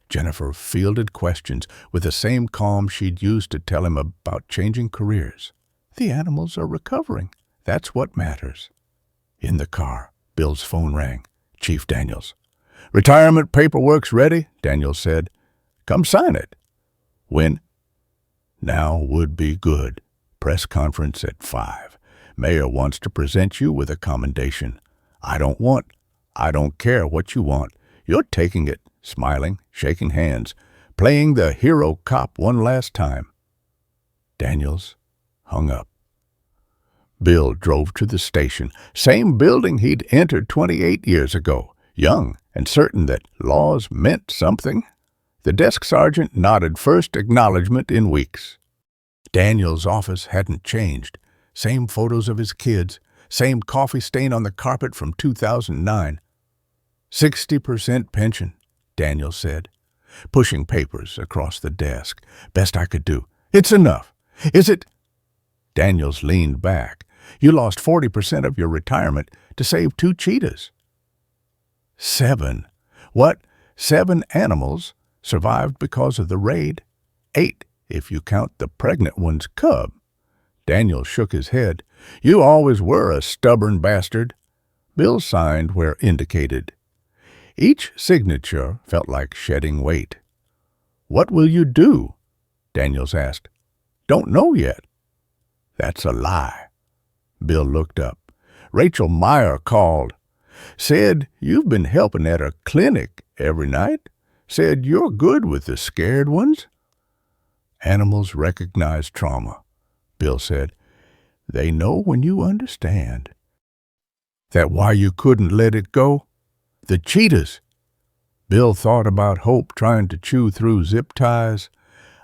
Jennifer fielded questions with the same calm she'd used to tell him about changing careers. "The animals are recovering. That's what matters." In the car, Bill's phone rang. Chief Daniels. "Retirement paperwork's ready," Daniels said. "Come sign it." "When?" "Now would be good. Press conference at 5. Mayor wants to present you with a commendation. I don't care what you want. You're taking it," smiling, shaking hands, playing the hero cop one last time. Daniels hung up. Bill drove to the station, same building he'd entered 28 years ago, young and certain that laws meant something. The desk sergeant nodded first acknowledgement in weeks. Daniels' office hadn't changed. Same photos of his kids, same coffee stain on the carpet from 2009. 60% pension, Daniels said, pushing papers across the desk. "Best I could do." "It's enough." "Is it?" Daniels leaned back. "You lost 40% of your retirement to save 2 cheetahs." 7. What? 7 animals survived because of the raid? 8, if you count the pregnant one's cub. Daniels shook his head. "You always were a stubborn bastard." Bill signed where indicated. Each signature felt like shedding weight. "What will you do?" Daniels asked. "Don't know yet." "That's a lie." Bill looked up. "Rachel Meyer called. Said you've been helping at a clinic every night. Said you're good with the scared ones." "Animals recognize trauma," Bill said. "They know when you understand." "That why you couldn't let it go?" "The cheetahs." Bill thought about Hope trying to chew through zip ties,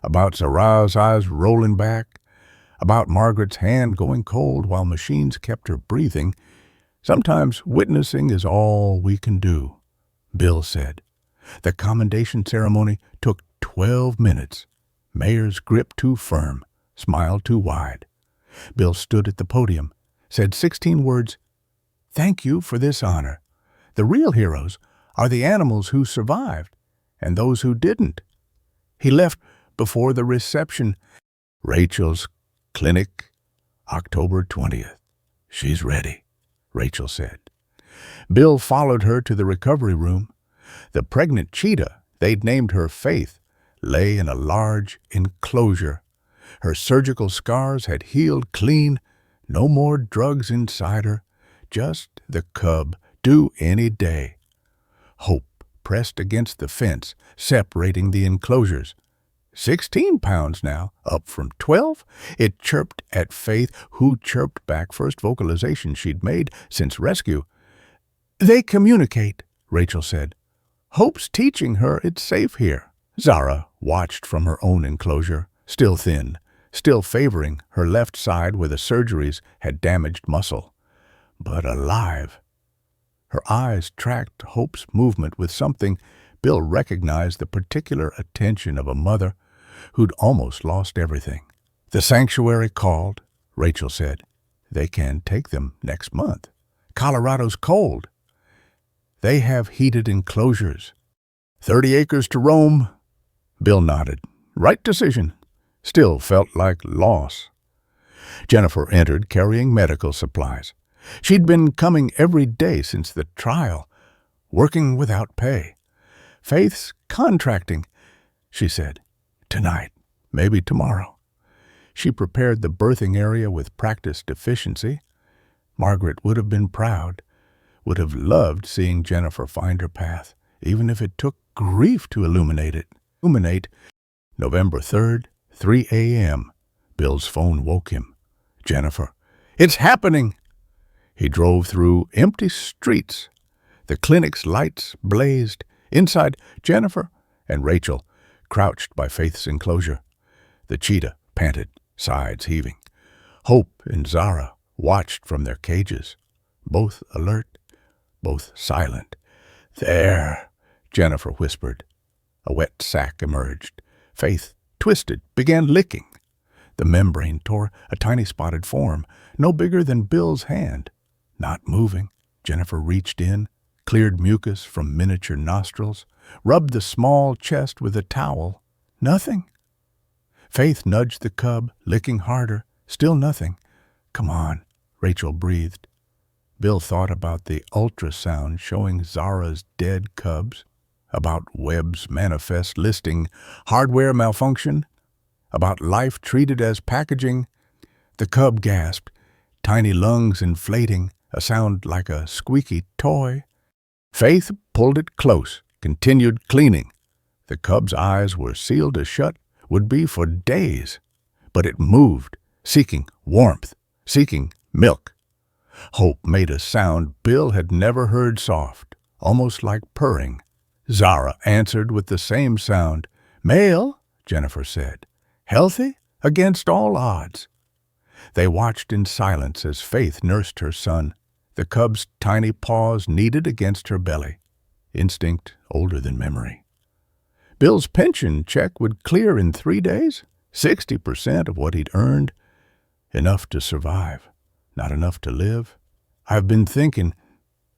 about Zara's eyes rolling back, about Margaret's hand going cold while machines kept her breathing. "Sometimes witnessing is all we can do," Bill said. The commendation ceremony took 12 minutes. Mayor's grip too firm, smile too wide. Bill stood at the podium, said 16 words, "Thank you for this honor. The real heroes are the animals who survived and those who didn't." He left before the reception. "Rachel's clinic, October 20th. She's ready," Rachel said. Bill followed her to the recovery room. The pregnant cheetah, they'd named her Faith, lay in a large enclosure. Her surgical scars had healed clean. No more drugs inside her. Just the cub, due any day. Hope pressed against the fence, separating the enclosures. 16 pounds now, up from 12. It chirped at Faith, who chirped back first vocalization she'd made since rescue. "They communicate," Rachel said. "Hope's teaching her it's safe here." Zara watched from her own enclosure, still thin, still favoring her left side where the surgeries had damaged muscle, but alive. Her eyes tracked Hope's movement with something. Bill recognized the particular attention of a mother who'd almost lost everything. "The sanctuary called," Rachel said. "They can take them next month. Colorado's cold." They have heated enclosures. 30 acres to roam. Bill nodded. Right decision. Still felt like loss. Jennifer entered carrying medical supplies. She'd been coming every day since the trial, working without pay. Faith's contracting, she said. Tonight, maybe tomorrow. She prepared the birthing area with practiced efficiency. Margaret would have been proud, would have loved seeing Jennifer find her path, even if it took grief to illuminate it. November 3rd, 3 a.m. Bill's phone woke him. Jennifer. It's happening! He drove through empty streets. The clinic's lights blazed. Inside, Jennifer and Rachel crouched by Faith's enclosure. The cheetah panted, sides heaving. Hope and Zara watched from their cages, both alert, both silent. There, Jennifer whispered. A wet sack emerged. Faith twisted, began licking. The membrane tore a tiny spotted form, no bigger than Bill's hand. Not moving, Jennifer reached in, cleared mucus from miniature nostrils, rubbed the small chest with a towel. Nothing. Faith nudged the cub, licking harder. Still nothing. Come on, Rachel breathed. Bill thought about the ultrasound showing Zara's dead cubs, about Webb's manifest listing hardware malfunction, about life treated as packaging. The cub gasped, tiny lungs inflating, a sound like a squeaky toy. Faith pulled it close, continued cleaning. The cub's eyes were sealed as shut, would be for days. But it moved, seeking warmth, seeking milk. Hope made a sound Bill had never heard soft, almost like purring. Zara answered with the same sound. Male, Jennifer said. Healthy, against all odds. They watched in silence as Faith nursed her son, the cub's tiny paws kneaded against her belly. Instinct older than memory. Bill's pension check would clear in 3 days, 60% of what he'd earned. Enough to survive, not enough to live. I've been thinking,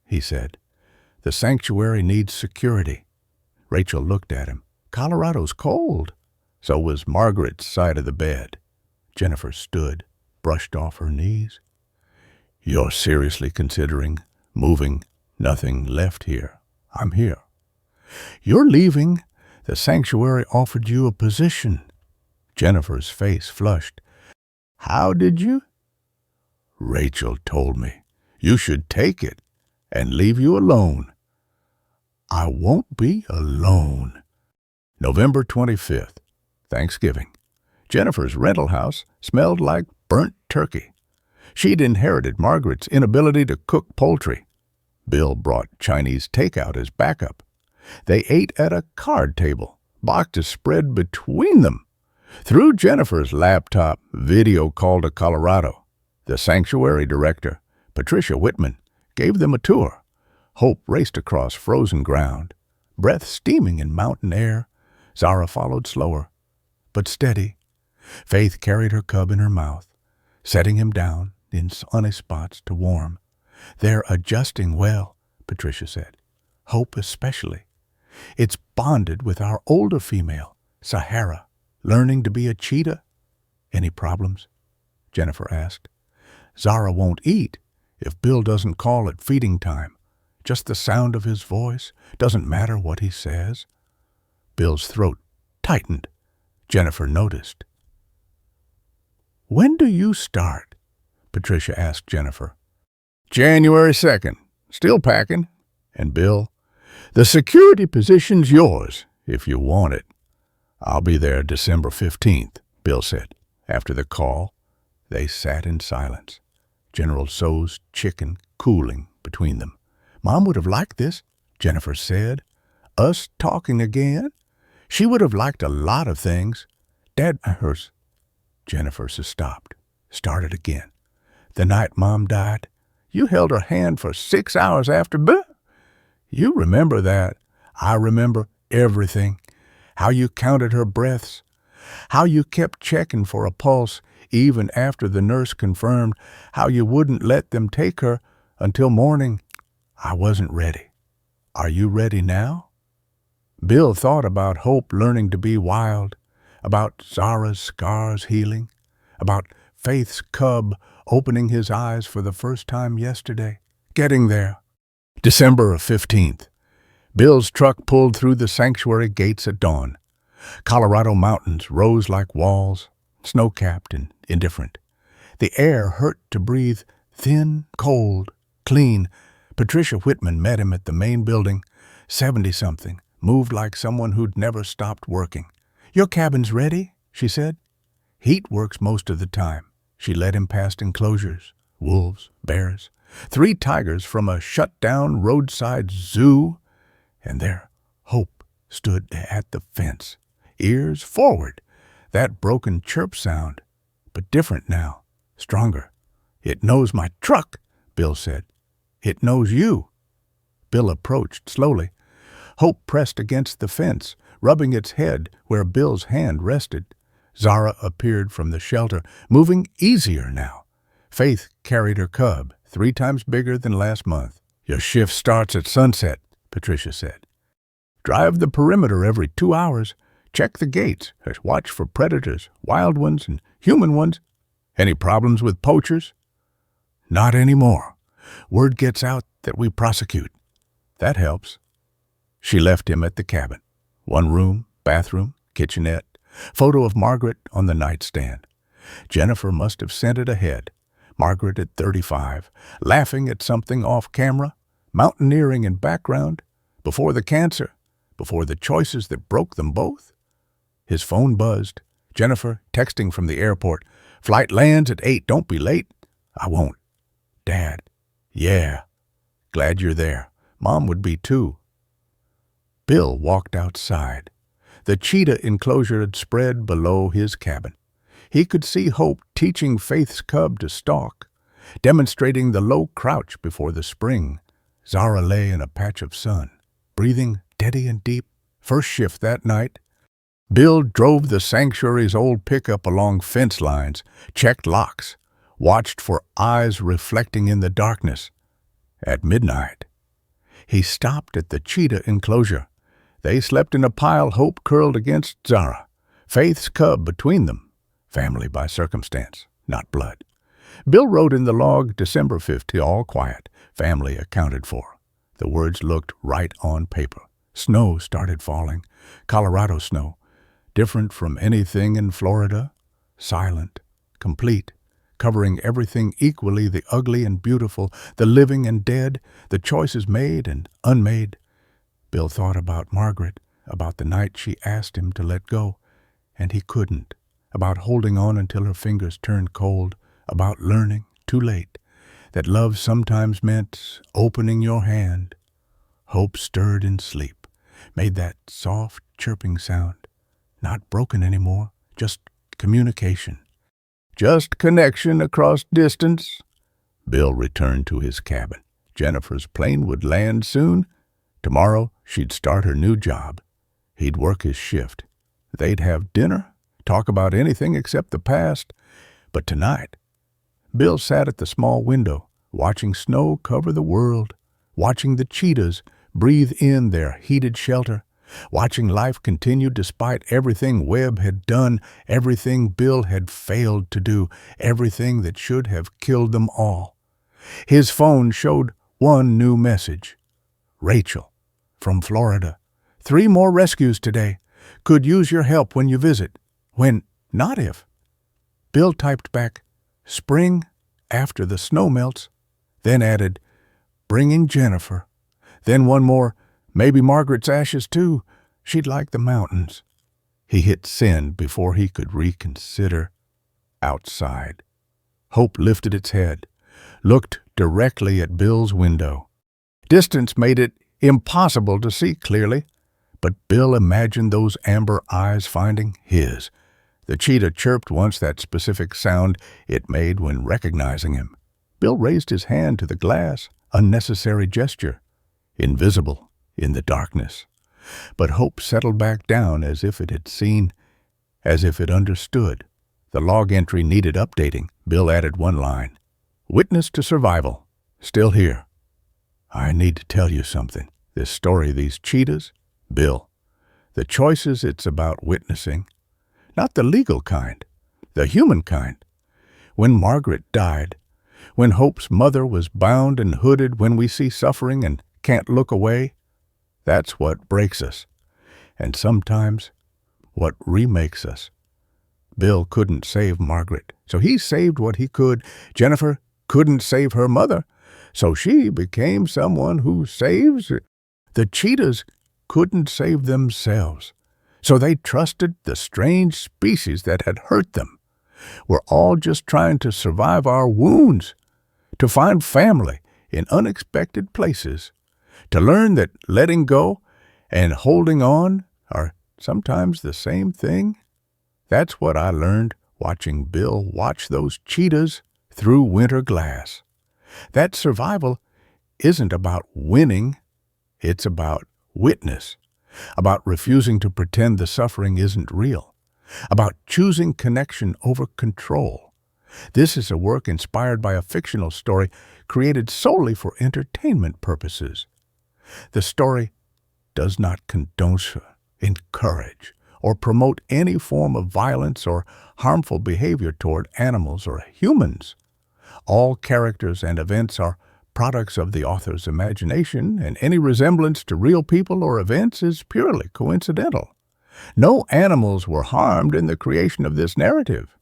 he said. The sanctuary needs security. Rachel looked at him. Colorado's cold. So was Margaret's side of the bed. Jennifer stood, brushed off her knees. You're seriously considering moving? Nothing left here. I'm here. You're leaving. The sanctuary offered you a position. Jennifer's face flushed. How did you? Rachel told me. You should take it and leave you alone. I won't be alone. November 25th, Thanksgiving. Jennifer's rental house smelled like burnt turkey. She'd inherited Margaret's inability to cook poultry. Bill brought Chinese takeout as backup. They ate at a card table, boxes spread between them. Through Jennifer's laptop, video called to Colorado. The sanctuary director, Patricia Whitman, gave them a tour. Hope raced across frozen ground, breath steaming in mountain air. Zara followed slower, but steady. Faith carried her cub in her mouth, setting him down in sunny spots to warm. They're adjusting well, Patricia said. Hope especially. It's bonded with our older female, Sahara, learning to be a cheetah. Any problems? Jennifer asked. Zara won't eat if Bill doesn't call at feeding time. Just the sound of his voice. Doesn't matter what he says. Bill's throat tightened. Jennifer noticed. When do you start? Patricia asked Jennifer. January 2nd. Still packing. And Bill, the security position's yours if you want it. I'll be there December 15th, Bill said. After the call, they sat in silence. General Tso's chicken cooling between them. Mom would have liked this, Jennifer said. Us talking again? She would have liked a lot of things. Dad, hers. Jennifer stopped, started again. The night Mom died, you held her hand for 6 hours after birth. You remember that. I remember everything. How you counted her breaths. How you kept checking for a pulse even after the nurse confirmed. How you wouldn't let them take her until morning. I wasn't ready. Are you ready now? Bill thought about Hope learning to be wild, about Zara's scars healing, about Faith's cub opening his eyes for the first time yesterday. Getting there. December 15th. Bill's truck pulled through the sanctuary gates at dawn. Colorado mountains rose like walls, snow-capped and indifferent. The air hurt to breathe, thin, cold, clean. Patricia Whitman met him at the main building, 70-something, moved like someone who'd never stopped working. "Your cabin's ready," she said. "Heat works most of the time." She led him past enclosures, wolves, bears, 3 tigers from a shut-down roadside zoo, and there Hope stood at the fence, ears forward. That broken chirp sound, but different now, stronger. "It knows my truck," Bill said. "It knows you." Bill approached slowly. Hope pressed against the fence, rubbing its head where Bill's hand rested. Zara appeared from the shelter, moving easier now. Faith carried her cub, 3 times bigger than last month. "Your shift starts at sunset," Patricia said. "Drive the perimeter every 2 hours. Check the gates. Watch for predators, wild ones and human ones. Any problems with poachers?" "Not anymore. Word gets out that we prosecute." "That helps." She left him at the cabin. 1 room, bathroom, kitchenette, photo of Margaret on the nightstand. Jennifer must have sent it ahead. Margaret at 35, laughing at something off camera, mountaineering in background, before the cancer, before the choices that broke them both. His phone buzzed. Jennifer texting from the airport. "Flight lands at 8. Don't be late." "I won't." "Dad." "Yeah. Glad you're there. Mom would be too." Bill walked outside. The cheetah enclosure had spread below his cabin. He could see Hope teaching Faith's cub to stalk, demonstrating the low crouch before the spring. Zara lay in a patch of sun, breathing steady and deep. First shift that night. Bill drove the sanctuary's old pickup along fence lines, checked locks, watched for eyes reflecting in the darkness. At midnight, he stopped at the cheetah enclosure. They slept in a pile, Hope curled against Zara, Faith's cub between them. Family by circumstance, not blood. Bill wrote in the log, December 5th, all quiet, family accounted for. The words looked right on paper. Snow started falling, Colorado snow, different from anything in Florida, silent, complete, covering everything equally, the ugly and beautiful, the living and dead, the choices made and unmade. Bill thought about Margaret, about the night she asked him to let go, and he couldn't, about holding on until her fingers turned cold, about learning, too late, that love sometimes meant opening your hand. Hope stirred in sleep, made that soft chirping sound, not broken anymore, just communication. Just connection across distance. Bill returned to his cabin. Jennifer's plane would land soon. Tomorrow, she'd start her new job. He'd work his shift. They'd have dinner, talk about anything except the past. But tonight, Bill sat at the small window, watching snow cover the world, watching the cheetahs breathe in their heated shelter, watching life continue despite everything Webb had done, everything Bill had failed to do, everything that should have killed them all. His phone showed one new message. Rachel, from Florida. 3 more rescues today. Could use your help when you visit. When, not if. Bill typed back, spring after the snow melts, then added, bringing Jennifer. Then one more, maybe Margaret's ashes too. She'd like the mountains. He hit send before he could reconsider. Outside. Hope lifted its head, looked directly at Bill's window. Distance made it impossible to see clearly, but Bill imagined those amber eyes finding his. The cheetah chirped once, that specific sound it made when recognizing him. Bill raised his hand to the glass, unnecessary gesture, invisible in the darkness. But Hope settled back down as if it had seen, as if it understood. The log entry needed updating. Bill added one line. Witness to survival. Still here. I need to tell you something. This story, these cheetahs, Bill, the choices it's about witnessing, not the legal kind, the human kind. When Margaret died, when Hope's mother was bound and hooded, when we see suffering and can't look away, that's what breaks us, and sometimes what remakes us. Bill couldn't save Margaret, so he saved what he could. Jennifer couldn't save her mother, so she became someone who saves. The cheetahs couldn't save themselves, so they trusted the strange species that had hurt them. We're all just trying to survive our wounds, to find family in unexpected places, to learn that letting go and holding on are sometimes the same thing. That's what I learned watching Bill watch those cheetahs through winter glass. That survival isn't about winning, it's about witness, about refusing to pretend the suffering isn't real, about choosing connection over control. This is a work inspired by a fictional story created solely for entertainment purposes. The story does not condone, encourage, or promote any form of violence or harmful behavior toward animals or humans. All characters and events are products of the author's imagination, and any resemblance to real people or events is purely coincidental. No animals were harmed in the creation of this narrative.